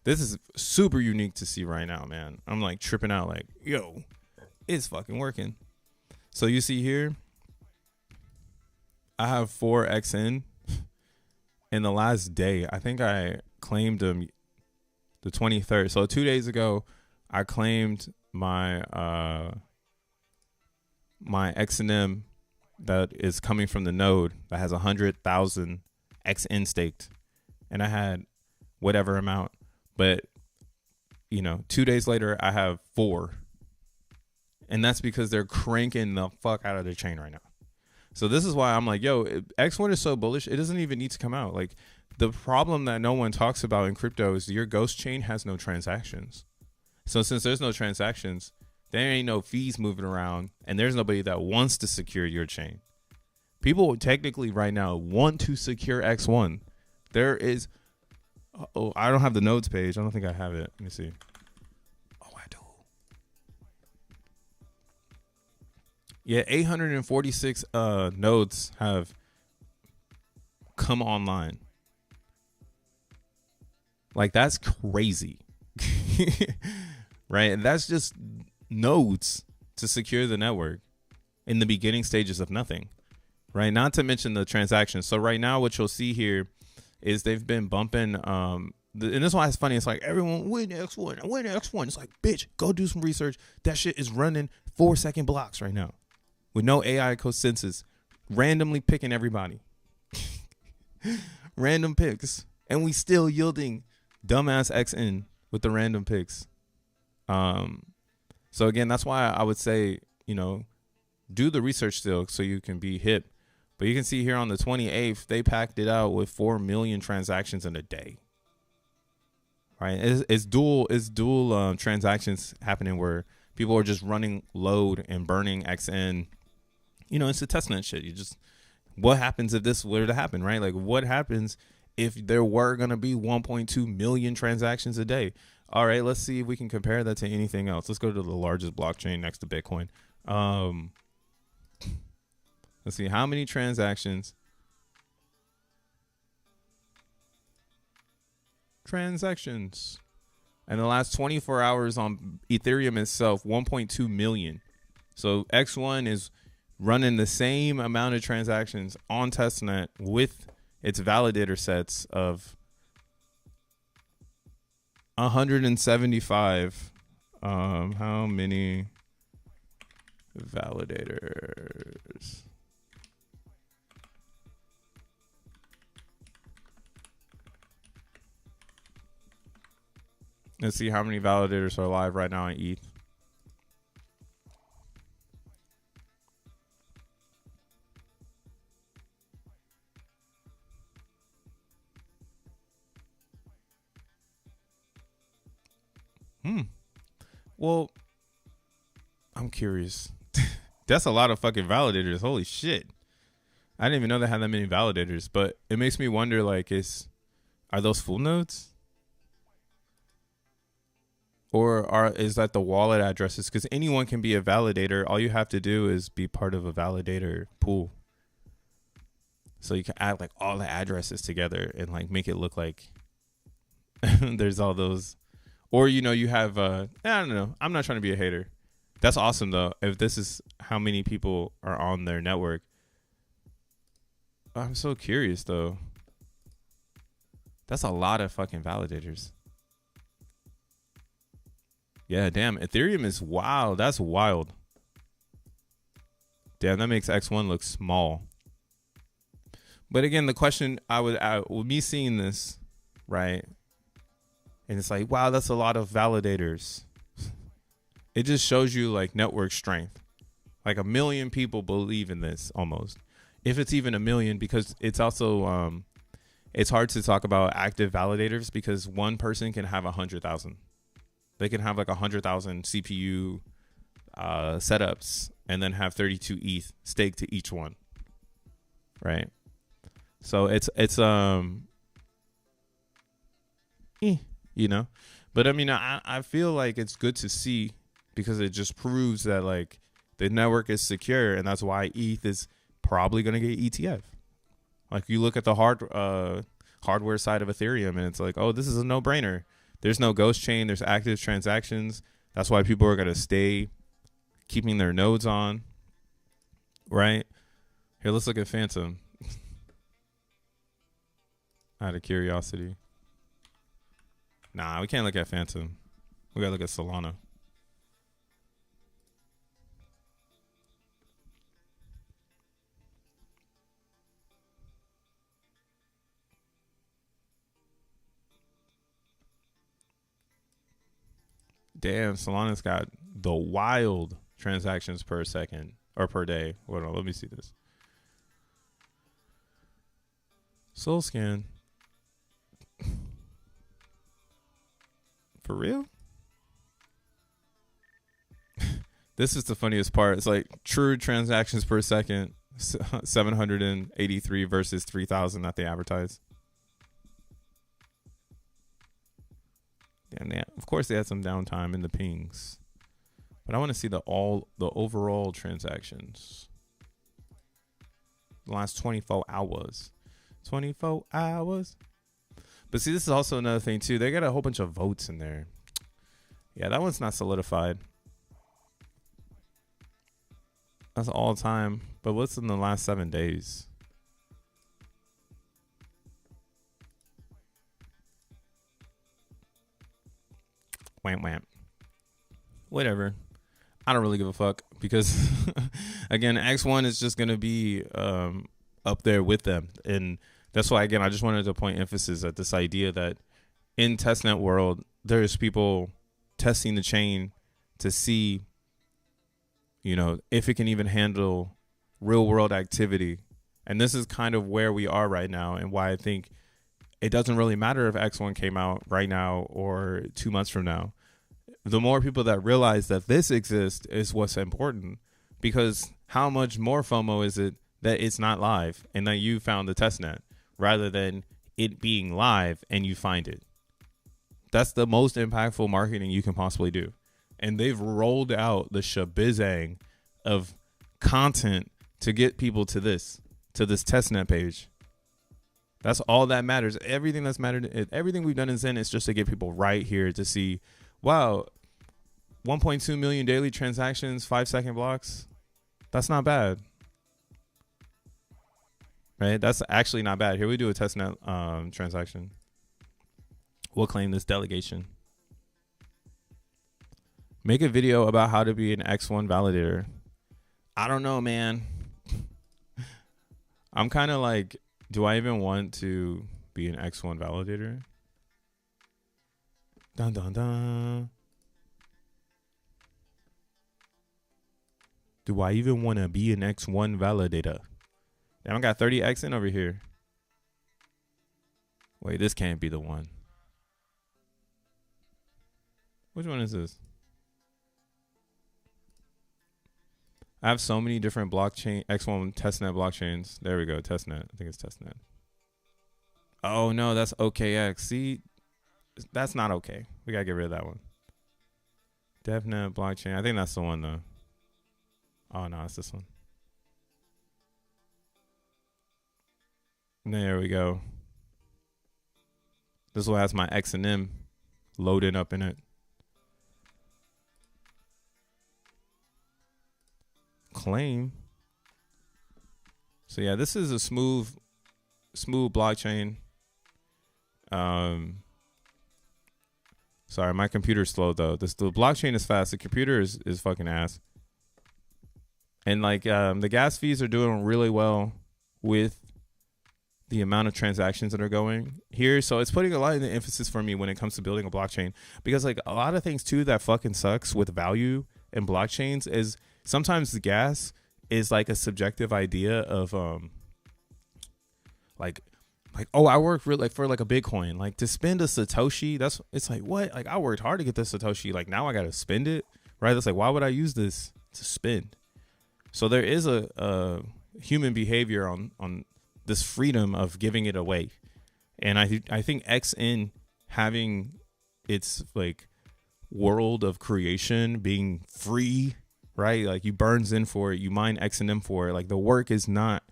this is super unique to see right now, man. I'm like tripping out like, yo, it's fucking working. So you see here, I have 4 XN. In the last day, I think I claimed them the 23rd. So 2 days ago, I claimed my my XEN that is coming from the node that has 100,000 XN staked, and I had whatever amount. But 2 days later, I have 4, and that's because they're cranking the fuck out of the chain right now. So this is why I'm like, yo, X1 is so bullish. It doesn't even need to come out. Like, the problem that no one talks about in crypto is your ghost chain has no transactions. So since there's no transactions, there ain't no fees moving around, and there's nobody that wants to secure your chain. People technically right now want to secure X1. There is, oh, I don't have the nodes page. I don't think I have it. Let me see. Yeah, 846 nodes have come online. Like, that's crazy. Right? And that's just nodes to secure the network in the beginning stages of nothing. Right? Not to mention the transactions. So right now what you'll see here is they've been bumping and this is why it's funny. It's like, everyone win X1, win X1. It's like, bitch, go do some research. That shit is running 4-second blocks right now, with no AI consensus, randomly picking everybody. Random picks. And we still yielding dumbass XN with the random picks. So again, that's why I would say, do the research still so you can be hip. But you can see here on the 28th, they packed it out with 4 million transactions in a day. Right? It's dual transactions happening where people are just running load and burning XN. It's a testnet shit. What happens if this were to happen, right? Like, what happens if there were going to be 1.2 million transactions a day? All right, let's see if we can compare that to anything else. Let's go to the largest blockchain next to Bitcoin. Let's see how many transactions. In the last 24 hours on Ethereum itself, 1.2 million. So X1 is running the same amount of transactions on testnet with its validator sets of 175. How many validators? Let's see how many validators are live right now on ETH. Well, I'm curious. That's a lot of fucking validators. Holy shit. I didn't even know they had that many validators, but it makes me wonder, like, are those full nodes? Or is that the wallet addresses? Because anyone can be a validator. All you have to do is be part of a validator pool. So you can add like all the addresses together and like make it look like there's all those. Or, you know, you have, I don't know. I'm not trying to be a hater. That's awesome, though. If this is how many people are on their network. I'm so curious, though. That's a lot of fucking validators. Yeah, damn. Ethereum is wild. That's wild. Damn, that makes X1 look small. But again, the question with me seeing this, right? And it's like, wow, that's a lot of validators. It just shows you like network strength. Like 1 million people believe in this almost. If it's even 1 million, because it's also, it's hard to talk about active validators because one person can have 100,000. They can have like 100,000 CPU setups and then have 32 ETH staked to each one. Right. So it's you know, but I mean, I feel like it's good to see because it just proves that like the network is secure, and that's why ETH is probably going to get ETF. Like you look at the hardware side of Ethereum, and it's like, oh, this is a no-brainer. There's no ghost chain. There's active transactions. That's why people are going to stay keeping their nodes on. Right? Here, let's look at Phantom. Out of curiosity. Nah, we can't look at Phantom. We got to look at Solana. Damn, Solana's got the wild transactions per second or per day. Hold on, let me see this. Soul scan. For real? This is the funniest part. It's like true transactions per second, 783 versus 3,000 that they advertise. And of course they had some downtime in the pings, but I want to see the overall transactions. The last 24 hours. 24 hours. But see, this is also another thing too. They got a whole bunch of votes in there. Yeah, that one's not solidified. That's all time. But what's in the last 7 days? Wham wham. Whatever. I don't really give a fuck because again, X1 is just gonna be up there with them, and that's why again I just wanted to point emphasis at this idea that in testnet world there's people testing the chain to see, you know, if it can even handle real world activity. And this is kind of where we are right now, and why I think it doesn't really matter if X1 came out right now or 2 months from now. The more people that realize that this exists is what's important, because how much more FOMO is it that it's not live and that you found the testnet rather than it being live and you find it? That's the most impactful marketing you can possibly do. And they've rolled out the shabizang of content to get people to this testnet page. That's all that matters. Everything that's mattered, everything we've done in Zen is just to get people right here to see, wow, 1.2 million daily transactions, 5-second blocks. That's not bad. Right? That's actually not bad. Here we do a testnet transaction. We'll claim this delegation. Make a video about how to be an X1 validator. I don't know, man. I'm kind of like, do I even want to be an X1 validator? Dun dun dun. Do I even want to be an X1 validator? Damn, I got 30 XN over here. Wait, this can't be the one. Which one is this? I have so many different blockchain, X1 testnet blockchains. There we go, testnet. I think it's testnet. Oh no, that's OKX. See, that's not okay. We gotta get rid of that one. DevNet blockchain. I think that's the one though. Oh no, it's this one. There we go. This one has my XEN loaded up in it. Claim. So yeah, this is a smooth blockchain. Sorry, my computer's slow though. The blockchain is fast. The computer is fucking ass. And like the gas fees are doing really well with the amount of transactions that are going here. So it's putting a lot of the emphasis for me when it comes to building a blockchain, because like a lot of things too that fucking sucks with value in blockchains is sometimes the gas is like a subjective idea of like oh, I worked really like for like a Bitcoin, like to spend a Satoshi, it's like what, like I worked hard to get this Satoshi, like now I gotta spend it, right? That's like, why would I use this to spend? So there is a human behavior on this freedom of giving it away. And I think XN having its like world of creation being free, right? Like you burns in for it, you mine XNM for it. Like the work is not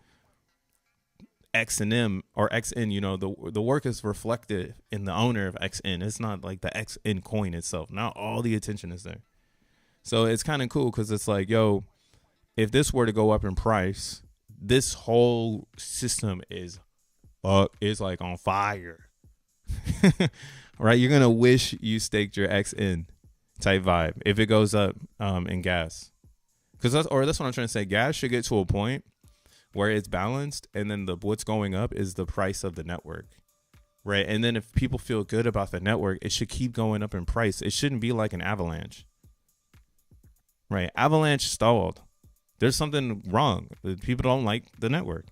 XNM or XN, you know, the work is reflected in the owner of XN. It's not like the XN coin itself. Not all the attention is there. So it's kind of cool because it's like, yo, if this were to go up in price, this whole system is like on fire. Right? You're gonna wish you staked your XN type vibe if it goes up in gas. Because that's what I'm trying to say. Gas should get to a point where it's balanced, and then what's going up is the price of the network, right? And then if people feel good about the network, it should keep going up in price. It shouldn't be like an avalanche, right? Avalanche stalled. There's something wrong. People don't like the network.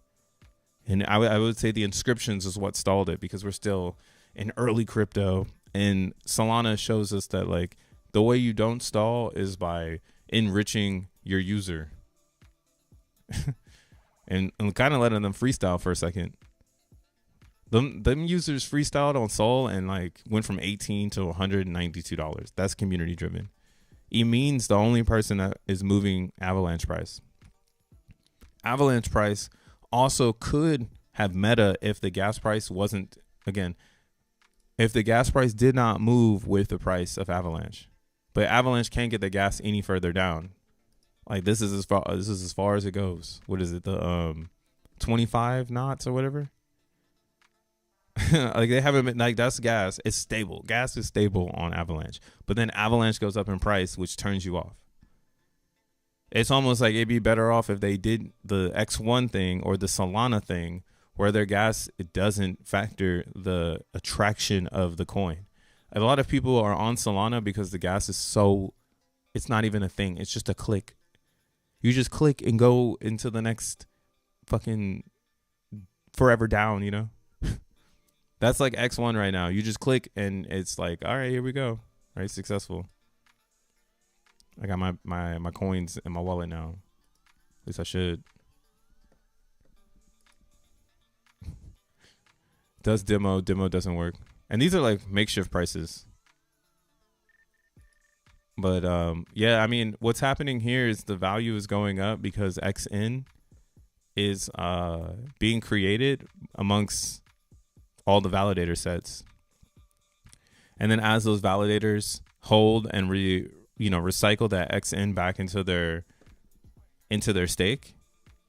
And I would say the inscriptions is what stalled it, because we're still in early crypto, and Solana shows us that like the way you don't stall is by enriching your user. and kind of letting them freestyle for a second. Them users freestyled on Sol and like went from $18 to $192. That's community driven. It means the only person that is moving Avalanche price. Avalanche price also could have meta if the gas price wasn't, again, if the gas price did not move with the price of Avalanche. But Avalanche can't get the gas any further down. Like this is as far as it goes. What is it? The 25 knots or whatever. Like they haven't been, like that's gas. It's stable. Gas is stable on Avalanche. But then Avalanche goes up in price, which turns you off. It's almost like it'd be better off if they did the X1 thing or the Solana thing, where their gas, it doesn't factor the attraction of the coin. A lot of people are on Solana because the gas is so, it's not even a thing. It's just a click. You just click and go into the next fucking forever down, you know? That's like X1 right now. You just click and it's like, all right, here we go. All right, successful. I got my coins in my wallet now. At least I should. Does demo doesn't work. And these are like makeshift prices. But yeah, I mean, what's happening here is the value is going up because XN is being created amongst all the validator sets. And then as those validators hold and recycle that XN back into their stake,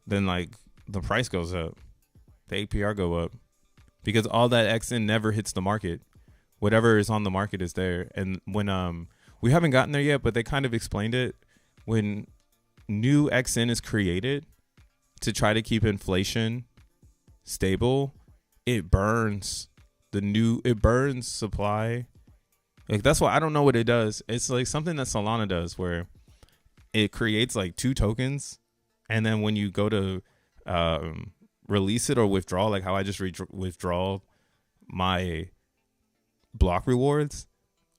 then like the price goes up, the APR go up, because all that XN never hits the market. Whatever is on the market is there. And when we haven't gotten there yet, but they kind of explained it, when new XN is created to try to keep inflation stable, it burns supply. Like that's why I don't know what it does. It's like something that Solana does where it creates like 2 tokens, and then when you go to release it or withdraw, like how I just withdraw my block rewards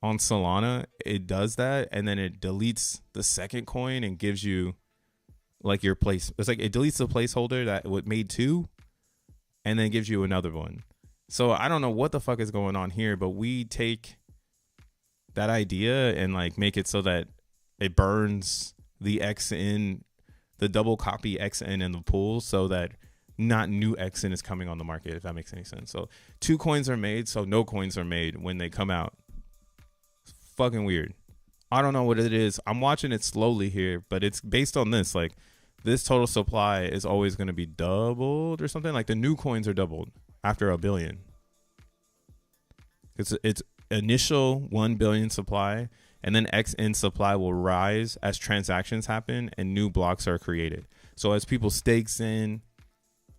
on Solana, it does that, and then it deletes the second coin and gives you like your place. It's like it deletes the placeholder that made 2 and then gives you another one. So I don't know what the fuck is going on here, but we take that idea and like make it so that it burns the XN, the double copy XN in the pool, so that not new XN is coming on the market, if that makes any sense. So 2 coins are made, so no coins are made when they come out. It's fucking weird. I don't know what it is. I'm watching it slowly here, but it's based on this. Like, this total supply is always going to be doubled or something. Like, the new coins are doubled after 1 billion. It's initial 1 billion supply, and then XN supply will rise as transactions happen and new blocks are created. So as people stake in,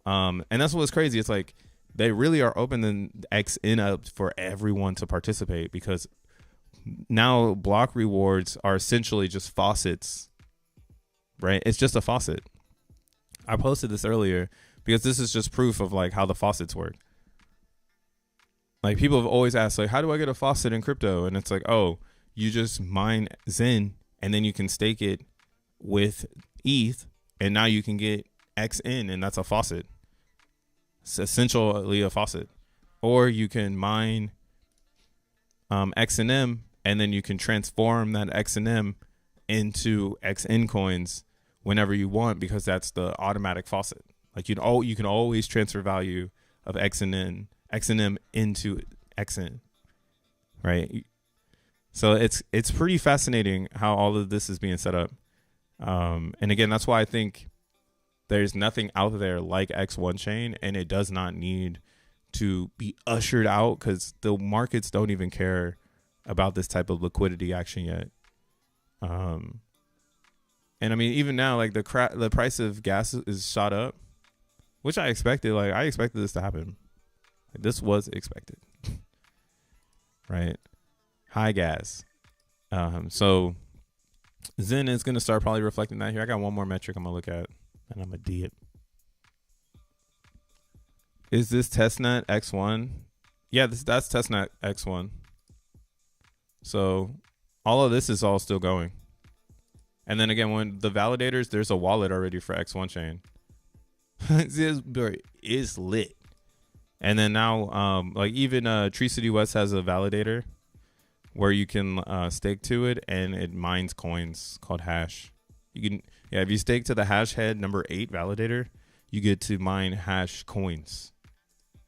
and that's what's crazy. It's like they really are opening XN up for everyone to participate, because now block rewards are essentially just faucets, right? It's just a faucet. I posted this earlier because this is just proof of like how the faucets work. Like, people have always asked, like, how do I get a faucet in crypto? And it's like, oh, you just mine Zen and then you can stake it with ETH, and now you can get XN, and that's a faucet. It's essentially a faucet. Or you can mine XNM, and then you can transform that XNM into XN coins whenever you want, because that's the automatic faucet. Like, you can always transfer value of XNM into XN, right? So it's pretty fascinating how all of this is being set up. And again, that's why I think there's nothing out there like X1 chain, and it does not need to be ushered out, because the markets don't even care about this type of liquidity action yet. And I mean, even now, like, the price of gas is shot up, which I expected. Like, I expected this to happen. Like, this was expected, right? High gas. So Zen is going to start probably reflecting that here. I got one more metric I'm going to look at, and I'm going to D it. Is this testnet X1? Yeah, that's testnet X1. So all of this is all still going. And then again, when the validators, there's a wallet already for X1 chain. It's lit. And then now, like, even Tree City West has a validator where you can stake to it, and it mines coins called hash. You can, yeah, if you stake to the hash head number 8 validator, you get to mine hash coins,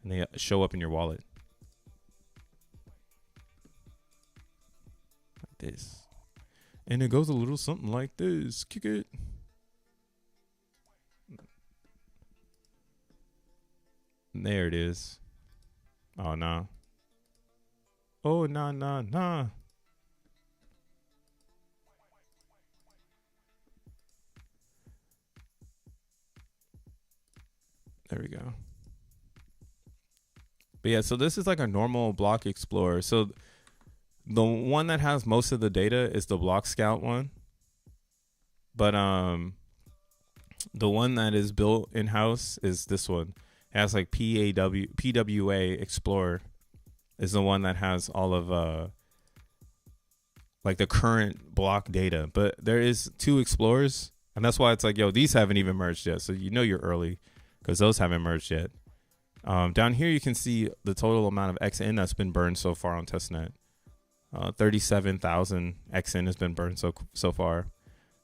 and they show up in your wallet like this. And it goes a little something like this. Kick it. There it is. Oh, no. Oh, nah. There we go. But yeah, so this is like a normal block explorer. So the one that has most of the data is the block scout one. But the one that is built in-house is this one. It has like PWA Explorer is the one that has all of like the current block data. But there is 2 explorers, and that's why it's like, yo, these haven't even merged yet. So you know you're early, because those haven't merged yet. Down here you can see the total amount of XN that's been burned so far on testnet. 37,000 XN has been burned so far.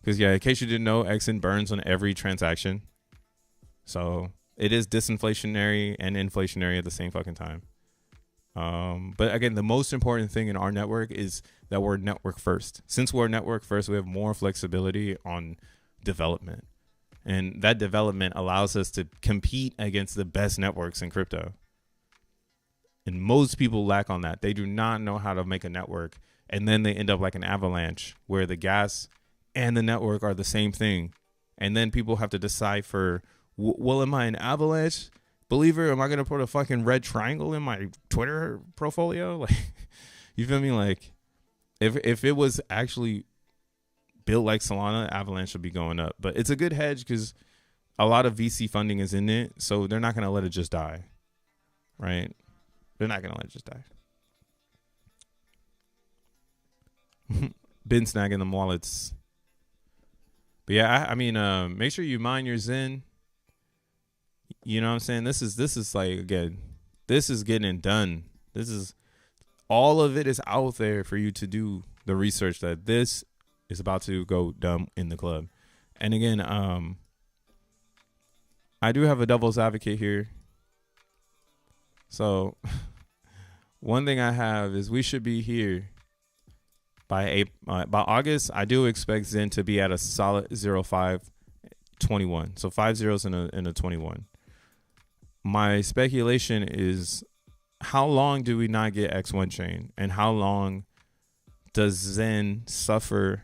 Because yeah, in case you didn't know, XN burns on every transaction. So it is disinflationary and inflationary at the same fucking time. But again, the most important thing in our network is that we're network first. Since we're network first, we have more flexibility on development. And that development allows us to compete against the best networks in crypto. And most people lack on that. They do not know how to make a network. And then they end up like an avalanche, where the gas and the network are the same thing. And then people have to decipher, well, am I an avalanche believer? Am I going to put a fucking red triangle in my Twitter portfolio? Like, you feel me? Like, if it was actually built like Solana, Avalanche would be going up. But it's a good hedge because a lot of VC funding is in it. So they're not going to let it just die, right? They're not going to let it just die. Been snagging them wallets. But yeah, I mean, make sure you mine your Zen. You know what I'm saying? This is like, again, this is getting done. This is, all of it is out there for you to do the research that this is about to go dumb in the club. And again, I do have a devil's advocate here. So one thing I have is we should be here by August. I do expect Zen to be at a solid 0.521. So 5 zeros in a 21. My speculation is, how long do we not get X1 chain, and how long does Zen suffer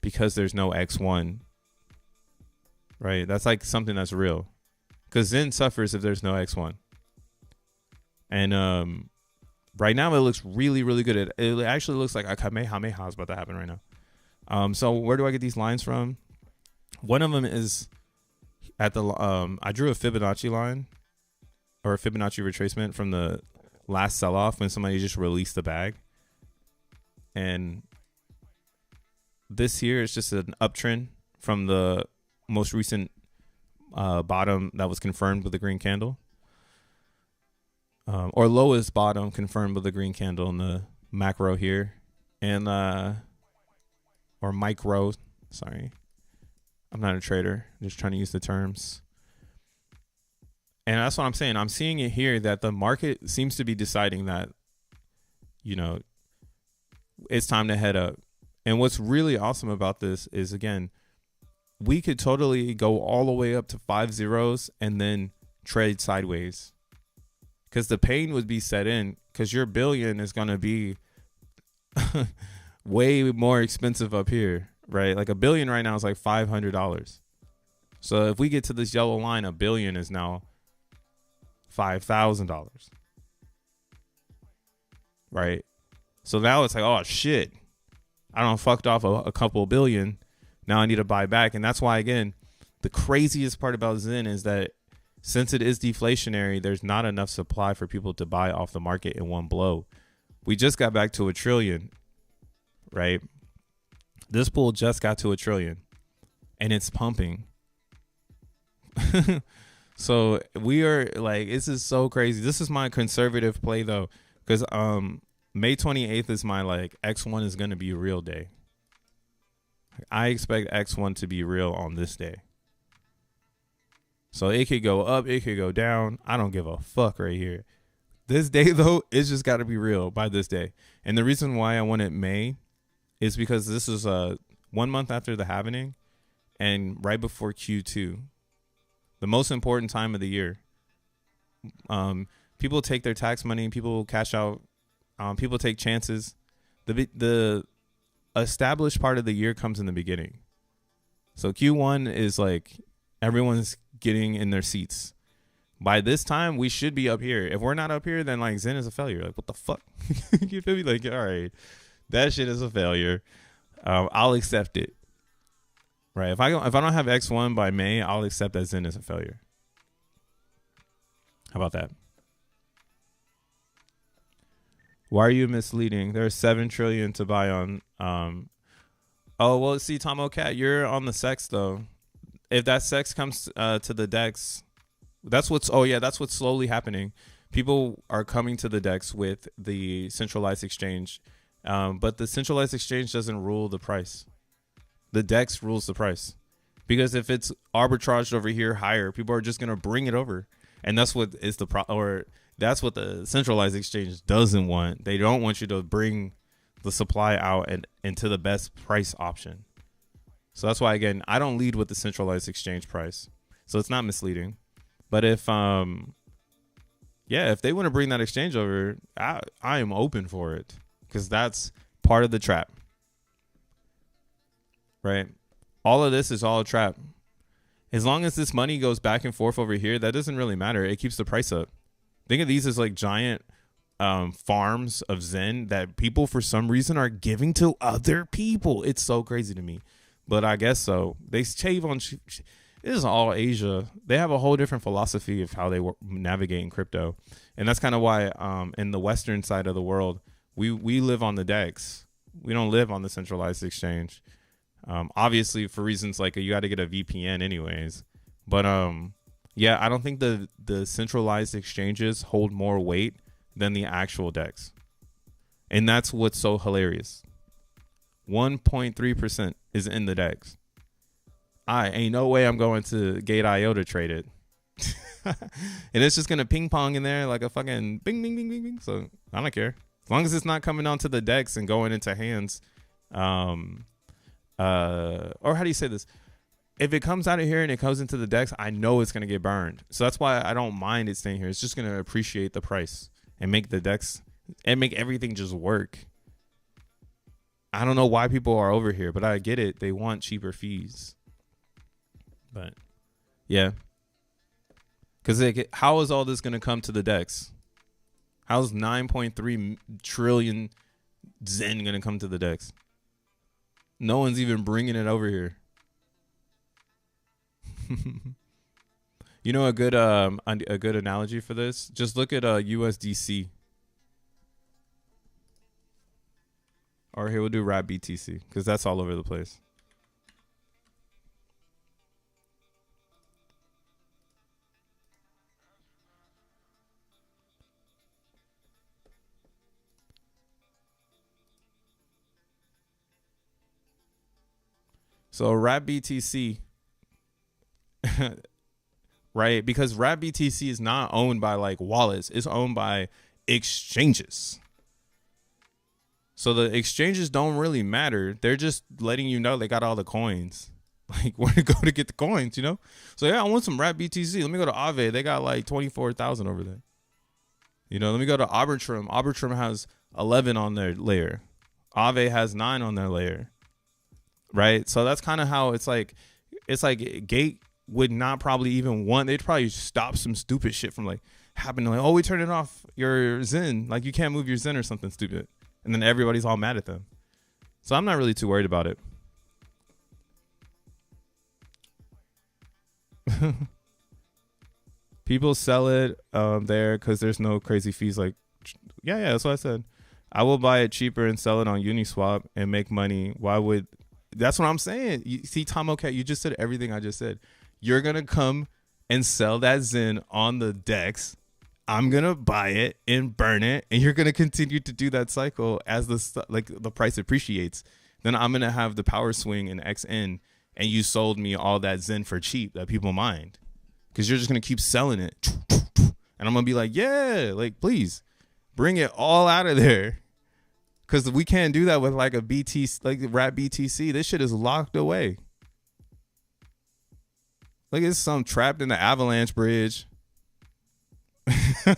because there's no X1? Right? That's like something that's real, because Zen suffers if there's no X1. And right now it looks really, really good. It actually looks like a Kamehameha is about to happen right now. So where do I get these lines from? One of them is at the I drew a Fibonacci line, or a Fibonacci retracement from the last sell-off when somebody just released the bag. And this here is just an uptrend from the most recent bottom that was confirmed with the green candle, or lowest bottom confirmed with the green candle in the macro here, and or micro. Sorry, I'm not a trader, I'm just trying to use the terms. And that's what I'm saying. I'm seeing it here that the market seems to be deciding that, you know, it's time to head up. And what's really awesome about this is, again, we could totally go all the way up to 5 zeros and then trade sideways, because the pain would be set in, because your billion is going to be way more expensive up here, right? Like a billion right now is like $500. So if we get to this yellow line, a billion is now $5,000, right? So now it's like, oh shit, I don't fucked off a couple billion. Now I need to buy back. And that's why, again, the craziest part about Zen is that since it is deflationary, there's not enough supply for people to buy off the market in one blow. We just got back to $1 trillion, right? This pool just got to $1 trillion and it's pumping. So we are like, this is so crazy. This is my conservative play though, because May 28th is my like X1 is going to be a real day. I expect X1 to be real on this day. So it could go up, it could go down. I don't give a fuck right here. This day though, it's just got to be real by this day. And the reason why I wanted May is because this is 1 month after the halving and right before Q2. The most important time of the year. People take their tax money. People cash out. People take chances. The established part of the year comes in the beginning. So Q1 is like everyone's getting in their seats. By this time, we should be up here. If we're not up here, then like Zen is a failure. Like, what the fuck? You feel me? Like, all right, that shit is a failure. I'll accept it. Right. If I don't have X1 by May, I'll accept that Zen is a failure. How about that? Why are you misleading? There's 7 trillion to buy on. Oh, well, see, Tomo Cat, you're on the SEX though. If that SEX comes to the DEX, that's what's slowly happening. People are coming to the DEX with the centralized exchange, but the centralized exchange doesn't rule the price. The DEX rules the price, because if it's arbitraged over here higher, people are just going to bring it over. And that's what is that's what the centralized exchange doesn't want. They don't want you to bring the supply out and into the best price option. So that's why, again, I don't lead with the centralized exchange price. So it's not misleading. But if they want to bring that exchange over, I am open for it, because that's part of the trap. Right? All of this is all a trap. As long as this money goes back and forth over here, that doesn't really matter. It keeps the price up. Think of these as like giant farms of Zen that people for some reason are giving to other people. It's so crazy to me. But I guess so. They shave on. This is all Asia. They have a whole different philosophy of how they navigate in crypto. And that's kind of why in the Western side of the world, we live on the DEX. We don't live on the centralized exchange. Obviously for reasons like you got to get a VPN anyways, but yeah, I don't think the centralized exchanges hold more weight than the actual DEX, and that's what's so hilarious. 1.3% is in the DEX. I ain't no way I'm going to Gate.io to trade it. And it's just going to ping pong in there like a fucking bing, bing, bing, bing, bing. So I don't care. As long as it's not coming onto the DEX and going into hands. Or how do you say this? If it comes out of here and it comes into the DEX, I know it's going to get burned. So that's why I don't mind it staying here. It's just going to appreciate the price and make the DEX and make everything just work. I don't know why people are over here, but I get it. They want cheaper fees. But yeah. Because how is all this going to come to the DEX? How's 9.3 trillion Zen going to come to the DEX? No one's even bringing it over here. You know a good analogy for this? Just look at USDC. Or here, we'll do RAP BTC because that's all over the place. So RAP BTC, right? Because RAP BTC is not owned by like wallets. It's owned by exchanges. So the exchanges don't really matter. They're just letting you know they got all the coins. Like where to go to get the coins, you know? So yeah, I want some RAP BTC. Let me go to Aave. They got like 24,000 over there. You know, let me go to Arbitrum. Arbitrum has 11 on their layer. Aave has 9 on their layer. Right? So that's kind of how it's like Gate would not probably even want, they'd probably stop some stupid shit from like happening. Like, oh, we turned it off your Zen. Like you can't move your Zen or something stupid. And then everybody's all mad at them. So I'm not really too worried about it. People sell it there because there's no crazy fees. Like, yeah, that's what I said. I will buy it cheaper and sell it on Uniswap and make money. Why would... That's what I'm saying. You see, Tom, okay, you just said everything I just said. You're going to come and sell that Zen on the DEX. I'm going to buy it and burn it. And you're going to continue to do that cycle as the price appreciates. Then I'm going to have the power swing in XN. And you sold me all that Zen for cheap that people mind. Because you're just going to keep selling it. And I'm going to be like, yeah, like, please bring it all out of there. Because we can't do that with like a BTC, like RAP BTC. This shit is locked away. Like it's some trapped in the avalanche bridge. But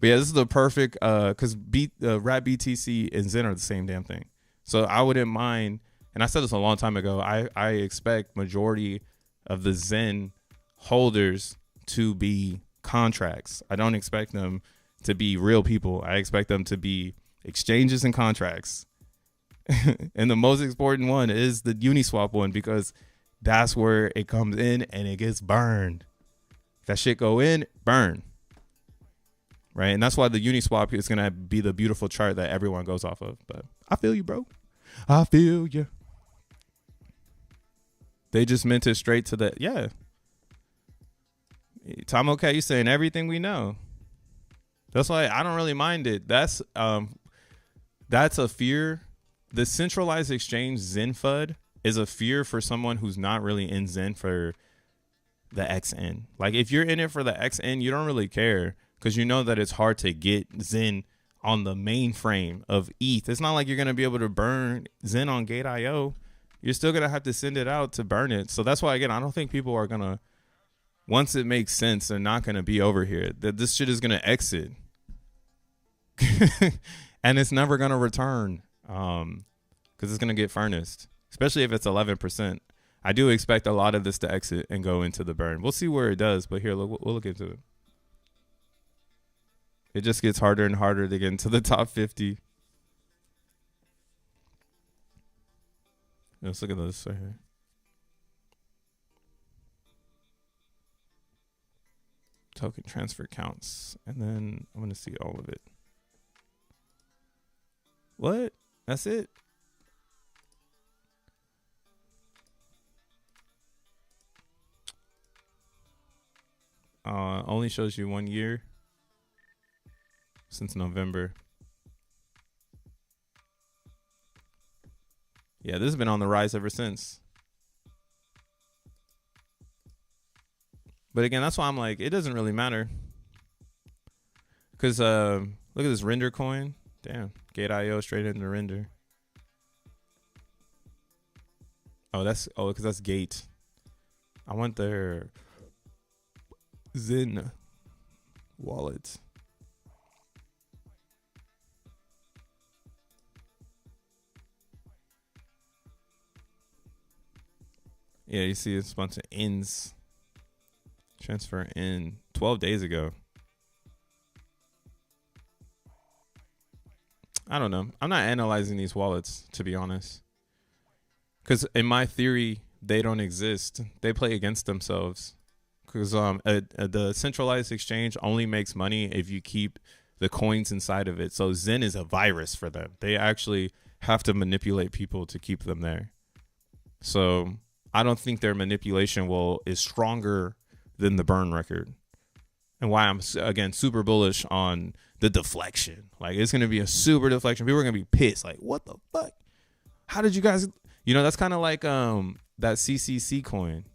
yeah, this is the perfect, because RAP BTC and Zen are the same damn thing. So I wouldn't mind, and I said this a long time ago, I expect majority of the Zen holders to be contracts. I don't expect them to be real people. I expect them to be exchanges and contracts. And the most important one is the Uniswap one, because that's where it comes in and it gets burned. That shit go in, burn. Right? And that's why the Uniswap is going to be the beautiful chart that everyone goes off of. But I feel you, bro. I feel you. They just meant it straight to the, yeah. Tom, okay, you saying everything we know. That's why I don't really mind it. That's a fear. The centralized exchange ZenFUD is a fear for someone who's not really in Zen for the XN. Like if you're in it for the XN, you don't really care because you know that it's hard to get Zen on the mainframe of ETH. It's not like you're going to be able to burn Zen on Gate.io. You're still going to have to send it out to burn it. So that's why, again, I don't think people are going to, once it makes sense, they're not going to be over here. That this shit is going to exit. And it's never going to return because it's going to get furnaced, especially if it's 11%. I do expect a lot of this to exit and go into the burn. We'll see where it does, but here, look, we'll look into it. It just gets harder and harder to get into the top 50. Let's look at this right here. Token transfer counts. And then I'm going to see all of it. What? That's it? Only shows you 1 year since November. Yeah, this has been on the rise ever since. But again, that's why I'm like, it doesn't really matter. Because look at this render coin. Damn. Gate.io straight into render. Oh, because that's Gate. I want their Zen wallet. Yeah, you see it's a bunch of ends. Transfer in 12 days ago. I don't know. I'm not analyzing these wallets, to be honest. Because in my theory, they don't exist. They play against themselves. Because the centralized exchange only makes money if you keep the coins inside of it. So Zen is a virus for them. They actually have to manipulate people to keep them there. So I don't think their manipulation is stronger than the burn record. And why I'm, again, super bullish on the deflection. Like, it's going to be a super deflection. People are going to be pissed. Like, what the fuck? How did you guys... You know, that's kind of like that CCC coin.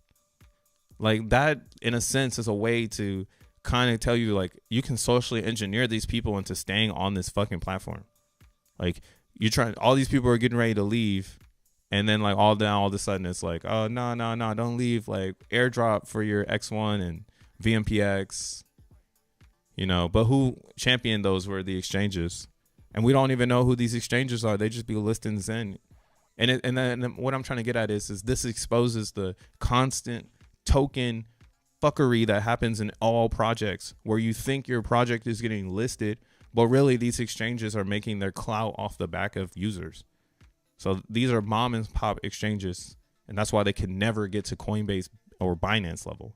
Like, that, in a sense, is a way to kind of tell you, like, you can socially engineer these people into staying on this fucking platform. Like, all these people are getting ready to leave. And then, like, all of a sudden, it's like, oh, no, don't leave. Like, airdrop for your X1 and VMPX. You know, but who championed those were the exchanges. And we don't even know who these exchanges are. They just be listing Zen. And then what I'm trying to get at is this exposes the constant token fuckery that happens in all projects where you think your project is getting listed, but really these exchanges are making their clout off the back of users. So these are mom and pop exchanges, and that's why they can never get to Coinbase or Binance level.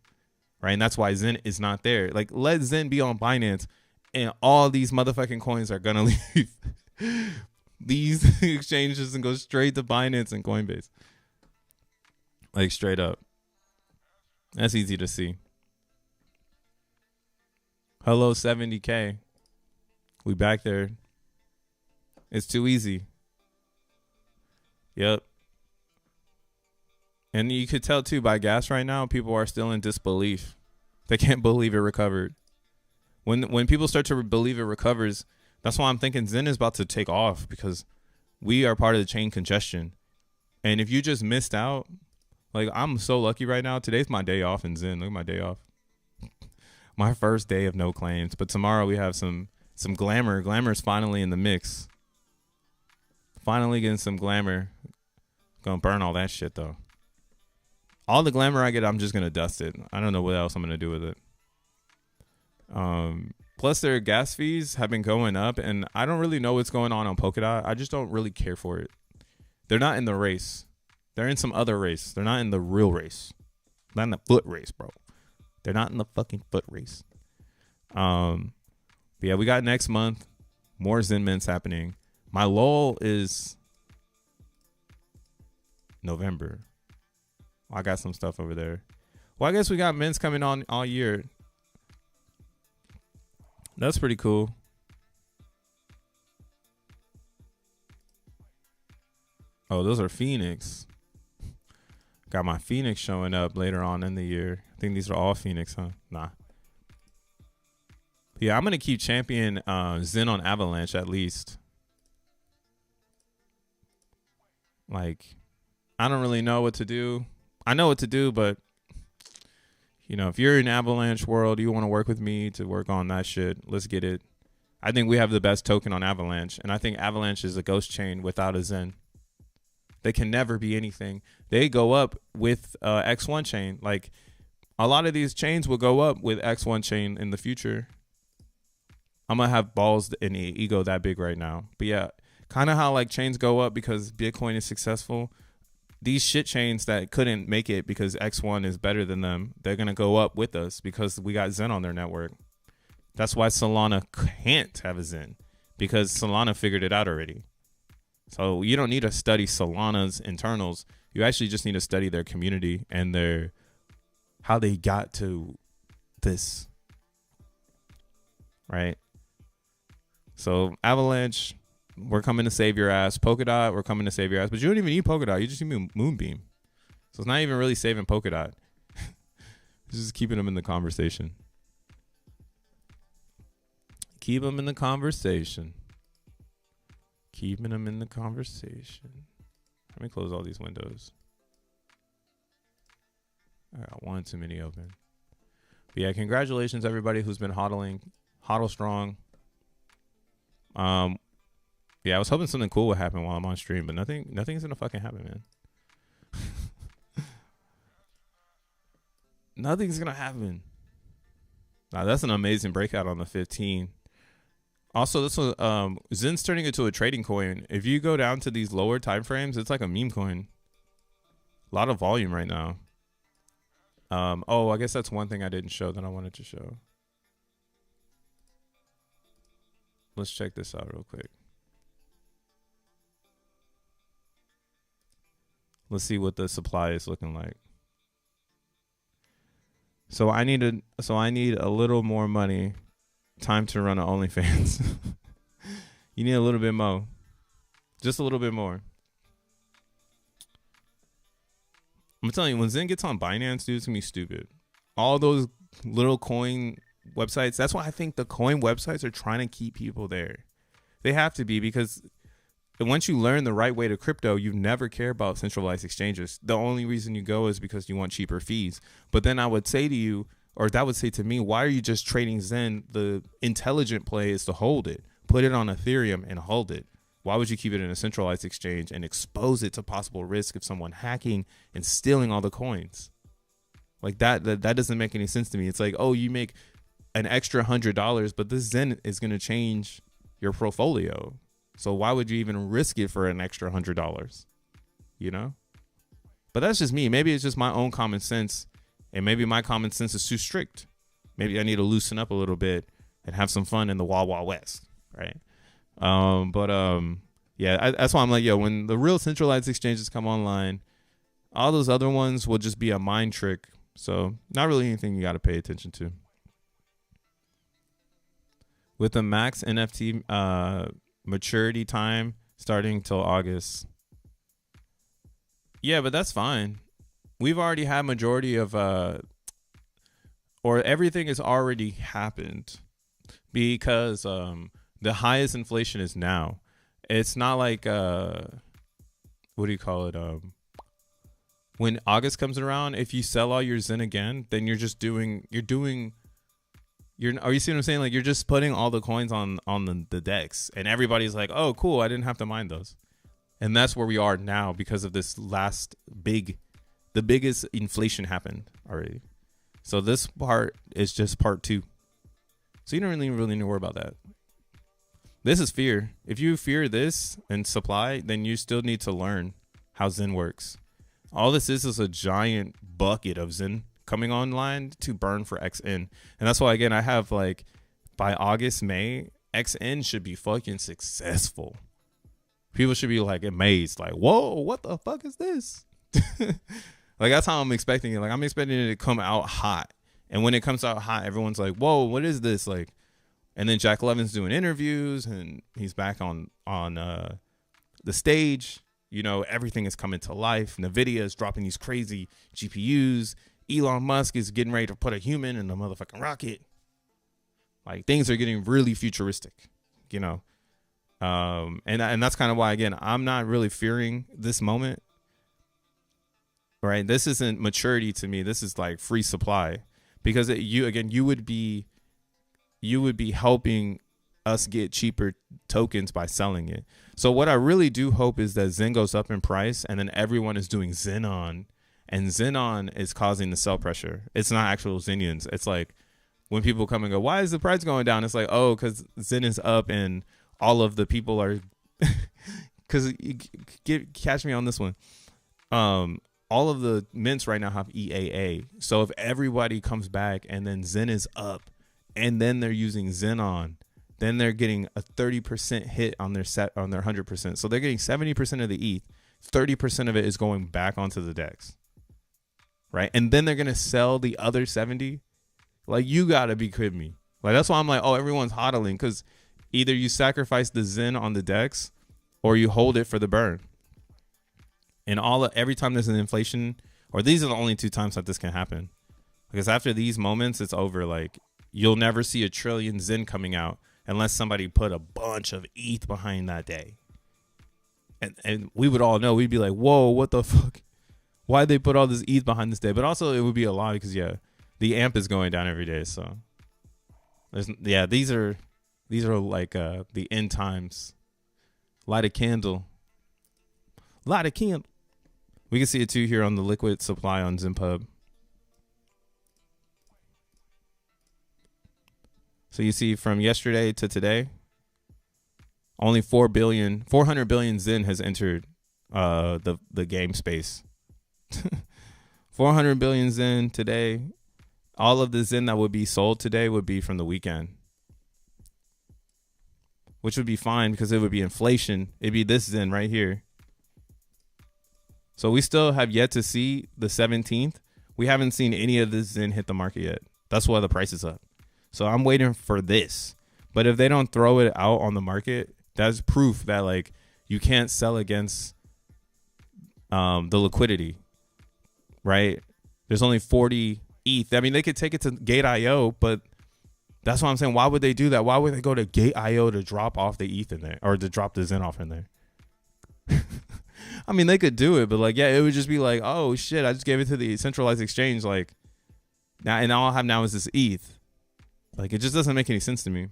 Right. And that's why Zen is not there. Like, let Zen be on Binance and all these motherfucking coins are going to leave these exchanges and go straight to Binance and Coinbase. Like, straight up. That's easy to see. Hello, 70K. We back there. It's too easy. Yep. And you could tell, too, by gas right now, people are still in disbelief. They can't believe it recovered. When people start to believe it recovers, that's why I'm thinking Zen is about to take off, because we are part of the chain congestion. And if you just missed out, like, I'm so lucky right now. Today's my day off in Zen. Look at my day off. My first day of no claims. But tomorrow we have some glamour. Glamour's finally in the mix. Finally getting some glamour. Gonna burn all that shit, though. All the glamour I get, I'm just going to dust it. I don't know what else I'm going to do with it. Plus, their gas fees have been going up, and I don't really know what's going on Polkadot. I just don't really care for it. They're not in the race. They're in some other race. They're not in the real race. Not in the foot race, bro. They're not in the fucking foot race. But yeah, we got next month. More Zen mints happening. My lull is November. I got some stuff over there. Well, I guess we got mints coming on all year. That's pretty cool. Oh, those are Phoenix. Got my Phoenix showing up later on in the year. I think these are all Phoenix, huh? Nah. Yeah, I'm going to keep champion Zen on Avalanche at least. Like, I don't really know what to do. I know what to do, but, you know, if you're in Avalanche world, you want to work with me to work on that shit, let's get it. I think we have the best token on Avalanche, and I think Avalanche is a ghost chain without a Zen. They can never be anything. They go up with X1 chain. Like, a lot of these chains will go up with X1 chain in the future. I'm going to have balls and ego that big right now. But yeah, kind of how like chains go up because Bitcoin is successful. These shit chains that couldn't make it because X1 is better than them, they're going to go up with us because we got Zen on their network. That's why Solana can't have a Zen, because Solana figured it out already. So you don't need to study Solana's internals. You actually just need to study their community and their how they got to this. Right? So Avalanche, we're coming to save your ass. Polkadot, we're coming to save your ass. But you don't even need Polkadot. You just need Moonbeam. So it's not even really saving Polkadot. It's just keeping them in the conversation. Keep them in the conversation. Keeping them in the conversation. Let me close all these windows. I got one too many open. But yeah, congratulations everybody who's been hodling. Hodl strong. Yeah, I was hoping something cool would happen while I'm on stream, but nothing's gonna fucking happen, man. Nothing's gonna happen. Now that's an amazing breakout on the 15. Also, this one, Zen's turning into a trading coin. If you go down to these lower time frames, it's like a meme coin. A lot of volume right now. Oh, I guess that's one thing I didn't show that I wanted to show. Let's check this out real quick. Let's see what the supply is looking like. So I need a little more money. Time to run an OnlyFans. You need a little bit more. Just a little bit more. I'm telling you, when Zen gets on Binance, dude, it's gonna be stupid. All those little coin websites. That's why I think the coin websites are trying to keep people there. They have to be, because once you learn the right way to crypto, you never care about centralized exchanges. The only reason you go is because you want cheaper fees. But then I would say to you, or that would say to me, why are you just trading Zen? The intelligent play is to hold it, put it on Ethereum and hold it. Why would you keep it in a centralized exchange and expose it to possible risk of someone hacking and stealing all the coins? Like that doesn't make any sense to me. It's like, oh, you make an extra $100, but this Zen is going to change your portfolio. So why would you even risk it for an extra $100? You know? But that's just me. Maybe it's just my own common sense. And maybe my common sense is too strict. Maybe I need to loosen up a little bit and have some fun in the Wild Wild West, right? Yeah, that's why I'm like, yo, when the real centralized exchanges come online, all those other ones will just be a mind trick. So not really anything you got to pay attention to. With the max NFT maturity time starting till August. Yeah, but that's fine. We've already had majority of, or everything has already happened, because the highest inflation is now. It's not like, what do you call it? When August comes around, if you sell all your Zen again, then are you see what I'm saying? Like, you're just putting all the coins on the DEX, and everybody's like, oh, cool, I didn't have to mine those. And that's where we are now because of this last the biggest inflation happened already. So this part is just part 2. So you don't really need to worry about that. This is fear. If you fear this and supply, then you still need to learn how Zen works. All this is a giant bucket of Zen coming online to burn for XN. And that's why, again, I have like by August, May, XN should be fucking successful. People should be like amazed, like, whoa, what the fuck is this? Like, that's how I'm expecting it. Like, I'm expecting it to come out hot. And when it comes out hot, everyone's like, whoa, what is this? Like, and then Jack Levin's doing interviews and he's back on the stage. You know, everything is coming to life. NVIDIA is dropping these crazy GPUs. Elon Musk is getting ready to put a human in a motherfucking rocket. Like, things are getting really futuristic, you know. And that's kind of why, again, I'm not really fearing this moment. Right? This isn't maturity to me. This is like free supply, because you would be helping us get cheaper tokens by selling it. So what I really do hope is that Zen goes up in price, and then everyone is doing Xenon, and Xenon is causing the sell pressure. It's not actual Xenians. It's like when people come and go, why is the price going down? It's like, oh, because Zen is up and all of the people are, because catch me on this one. All of the mints right now have EAA. So if everybody comes back and then Zen is up and then they're using Xenon, then they're getting a 30% hit on their 100%. So they're getting 70% of the ETH. 30% of it is going back onto the DEX. Right? And then they're going to sell the other 70. Like, you got to be kidding me. Like, that's why I'm like, oh, everyone's hodling, because Either you sacrifice the Zen on the DEX or you hold it for the burn. And every time there's an inflation, or these are the only 2 times that this can happen. Because after these moments, it's over. Like, you'll never see a trillion Zen coming out unless somebody put a bunch of ETH behind that day. And we would all know. We'd be like, whoa, what the fuck? Why'd they put all this ETH behind this day? But also it would be a lot because, yeah, the AMP is going down every day. So, these are like the end times. Light a candle. Light a candle. We can see it too here on the liquid supply on XenPub. So you see from yesterday to today, only 400 billion Zen has entered the game space. 400 billion Zen today. All of the Zen that would be sold today would be from the weekend, which would be fine because it would be inflation. It'd be this Zen right here. So we still have yet to see the 17th. We haven't seen any of this Zen hit the market yet. That's why the price is up. So I'm waiting for this. But if they don't throw it out on the market, that's proof that like you can't sell against the liquidity, right? There's only 40 ETH. I mean, they could take it to Gate.io, but that's what I'm saying. Why would they do that? Why would they go to Gate.io to drop off the ETH in there or to drop the Zen off in there? I mean, they could do it, but like, yeah, it would just be like, oh shit, I just gave it to the centralized exchange. Like now, and all I have now is this ETH. Like, it just doesn't make any sense to me.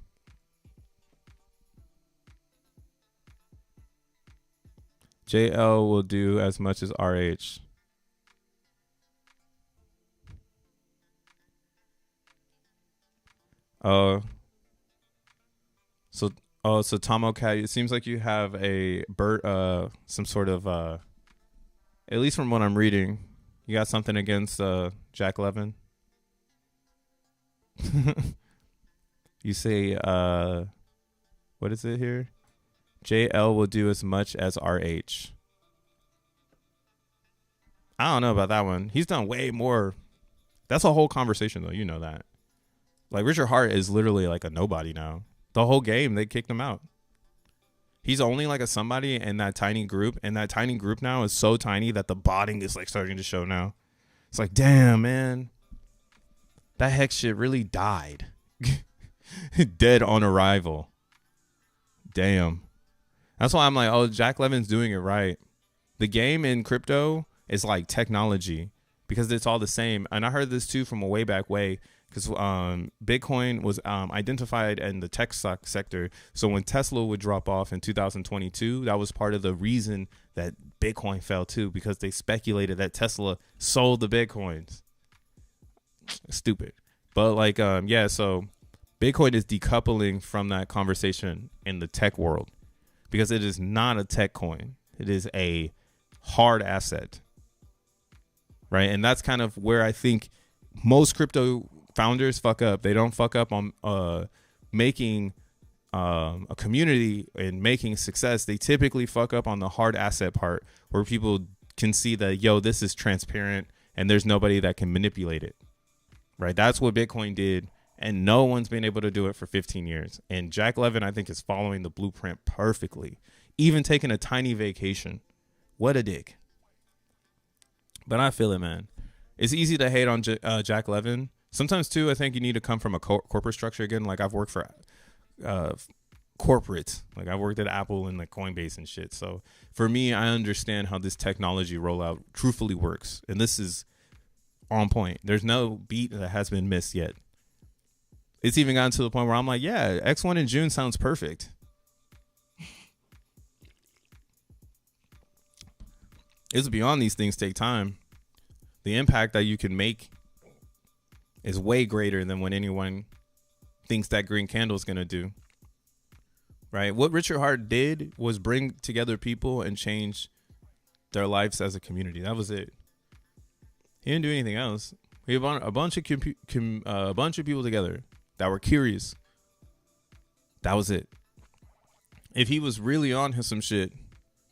JL will do as much as RH. So Tomo Cat, it seems like you have a some sort of at least from what I'm reading, you got something against Jack Levin. You say what is it here? JL will do as much as RH. I don't know about that one. He's done way more. That's a whole conversation though, you know that. Like, Richard Hart is literally like a nobody now. The whole game, they kicked him out. He's only like a somebody in that tiny group, and that tiny group now is so tiny that the botting is like starting to show now. It's like, damn, man. That hex shit really died. Dead on arrival. Damn. That's why I'm like, oh, Jack Levin's doing it right. The game in crypto is like technology because it's all the same. And I heard this too from a way back way. Because Bitcoin was identified in the tech stock sector. So when Tesla would drop off in 2022, that was part of the reason that Bitcoin fell too, because they speculated that Tesla sold the Bitcoins. Stupid. But like, yeah, so Bitcoin is decoupling from that conversation in the tech world because it is not a tech coin. It is a hard asset. Right. And that's kind of where I think most crypto founders fuck up. They don't fuck up on making a community and making success. They typically fuck up on the hard asset part where people can see that, yo, this is transparent and there's nobody that can manipulate it. Right. That's what Bitcoin did. And no one's been able to do it for 15 years. And Jack Levin, I think, is following the blueprint perfectly. Even taking a tiny vacation. What a dick. But I feel it, man. It's easy to hate on Jack Levin. Sometimes, too, I think you need to come from a corporate structure again. Like, I've worked for corporate. Like, I've worked at Apple and like Coinbase and shit. So, for me, I understand how this technology rollout truthfully works. And this is on point. There's no beat that has been missed yet. It's even gotten to the point where I'm like, yeah, X1 in June sounds perfect. It's beyond these things take time. The impact that you can make is way greater than what anyone thinks that green candle is going to do. Right? What Richard Hart did was bring together people and change their lives as a community. That was it. He didn't do anything else. He brought a bunch of people together that were curious. That was it. If he was really on some shit,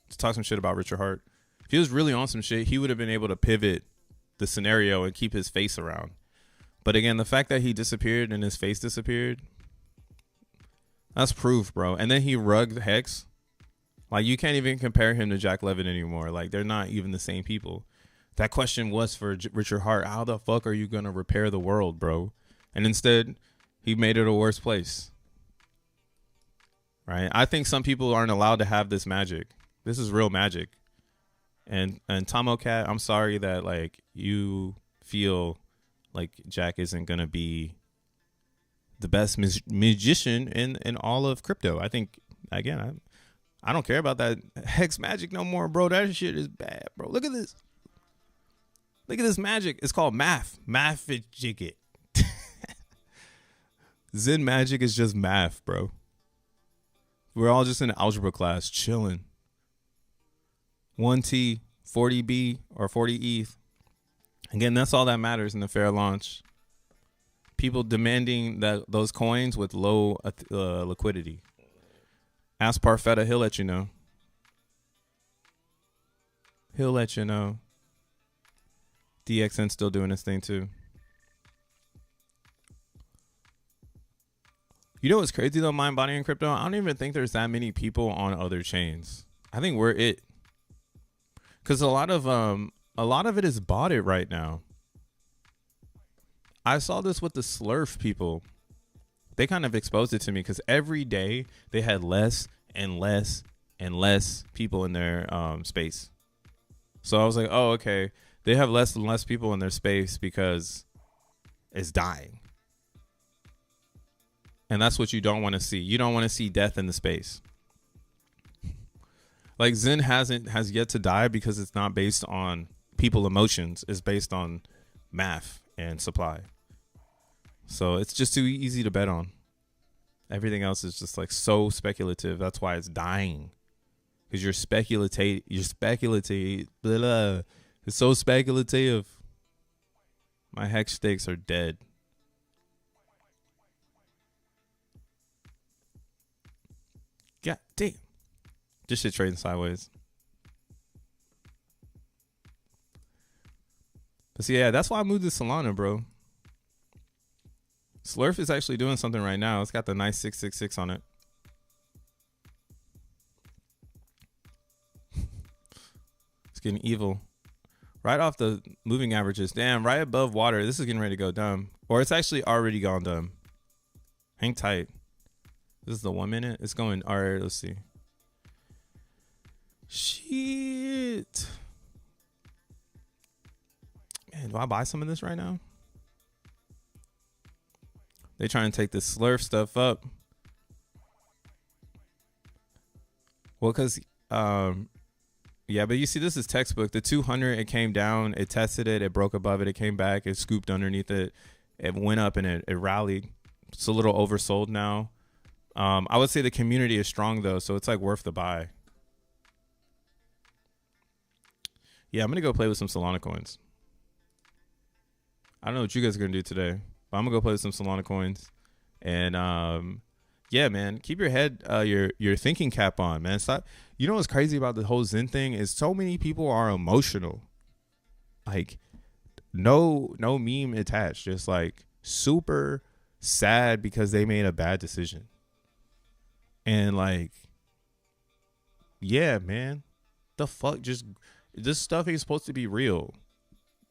to talk some shit about Richard Hart, if he was really on some shit, he would have been able to pivot the scenario and keep his face around. But again, the fact that he disappeared and his face disappeared, That's proof, bro. And then he rugged Hex. Like, you can't even compare him to Jack Levin anymore. Like, they're not even the same people. That question was for Richard Hart. How the fuck are you going to repair the world, bro? And instead, he made it a worse place. Right? I think some people aren't allowed to have this magic. This is real magic. And Tomocat, I'm sorry that, like, you feel like Jack isn't going to be the best magician in all of crypto. I think, again, I don't care about that Hex magic no more, bro. That shit is bad, bro. Look at this. Look at this magic. It's called math. Math it. Zen magic is just math, bro. We're all just in algebra class chilling. 1T, 40B, or 40 ETH. Again, that's all that matters in the fair launch. People demanding those coins with low liquidity. Ask Parfetta, he'll let you know. He'll let you know. DXN still doing his thing too. You know what's crazy though, mind, body, and crypto? I don't even think there's that many people on other chains. I think we're it. Because a lot of it is botted right now. I saw this with the Slurf people. They kind of exposed it to me because every day they had less and less and less people in their space. So I was like, oh, okay. They have less and less people in their space because it's dying. And that's what you don't want to see. You don't want to see death in the space. Like Zen has yet to die because it's not based on people emotions. It's based on math and supply. So it's just too easy to bet on. Everything else is just like so speculative. That's why it's dying. Because you're speculative. Blah, blah. It's so speculative. My Hex stakes are dead. God damn. This shit trading sideways. But see, yeah, that's why I moved to Solana, bro. Slurf is actually doing something right now. It's got the nice 666 on it. It's getting evil. Right off the moving averages. Damn, right above water. This is getting ready to go dumb. Or it's actually already gone dumb. Hang tight. This is the 1 minute. It's going. All right, let's see. Shit. Man, do I buy some of this right now? They trying to take this Slurf stuff up. Well, because, yeah, but you see, this is textbook. The 200, it came down, it tested it, it broke above it, it came back, it scooped underneath it, it went up and it rallied. It's a little oversold now. I would say the community is strong though, so it's like worth the buy. Yeah, I'm gonna go play with some Solana coins. I don't know what you guys are gonna do today, but I'm gonna go play with some Solana coins. And yeah, man, keep your head, your thinking cap on, man. Stop. You know what's crazy about the whole Zen thing is so many people are emotional. Like, no meme attached. Just like super sad because they made a bad decision. And like, yeah, man, the fuck, just this stuff ain't supposed to be real.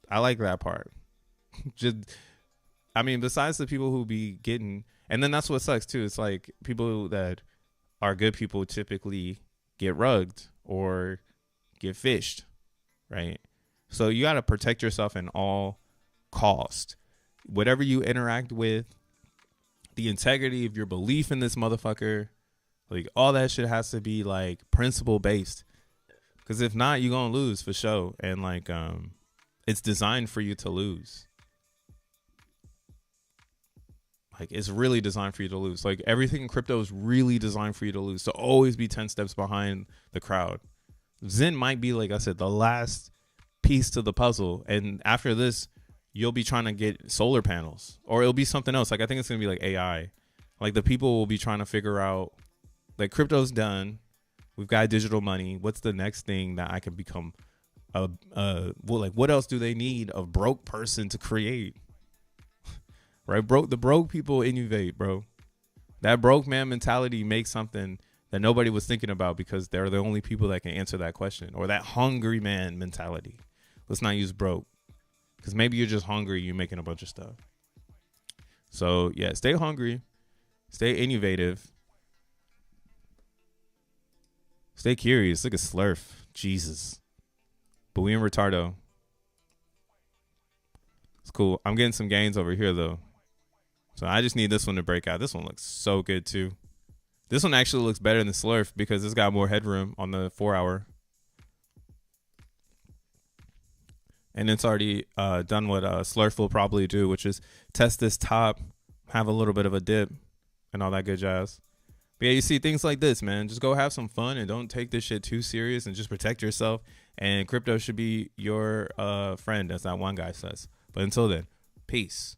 I like that part. Just, I mean, besides the people who be getting, and then that's what sucks too. It's like people that are good people typically get rugged or get fished, right? So you got to protect yourself in all cost. Whatever you interact with, the integrity of your belief in this motherfucker, like all that shit has to be like principle based. Because if not, you're going to lose for sure. And like, it's designed for you to lose. Like, it's really designed for you to lose. Like, everything in crypto is really designed for you to lose. To always be 10 steps behind the crowd. Zen might be, like I said, the last piece to the puzzle. And after this, you'll be trying to get solar panels. Or it'll be something else. Like, I think it's going to be like AI. Like, the people will be trying to figure out, like, crypto's done. We've got digital money. What's the next thing that I can become? Well, like, what else do they need a broke person to create? Right, the broke people innovate, bro. That broke man mentality makes something that nobody was thinking about because they're the only people that can answer that question. Or that hungry man mentality. Let's not use broke. Because maybe you're just hungry. You're making a bunch of stuff. So, yeah, stay hungry. Stay innovative. Stay curious. Look at Slurf. Jesus. But we in retardo. It's cool. I'm getting some gains over here, though. So I just need this one to break out. This one looks so good, too. This one actually looks better than Slurf because it's got more headroom on the 4 hour. And it's already done what Slurf will probably do, which is test this top, have a little bit of a dip, and all that good jazz. But yeah, you see things like this, man. Just go have some fun and don't take this shit too serious and just protect yourself. And crypto should be your friend, as that one guy says. But until then, peace.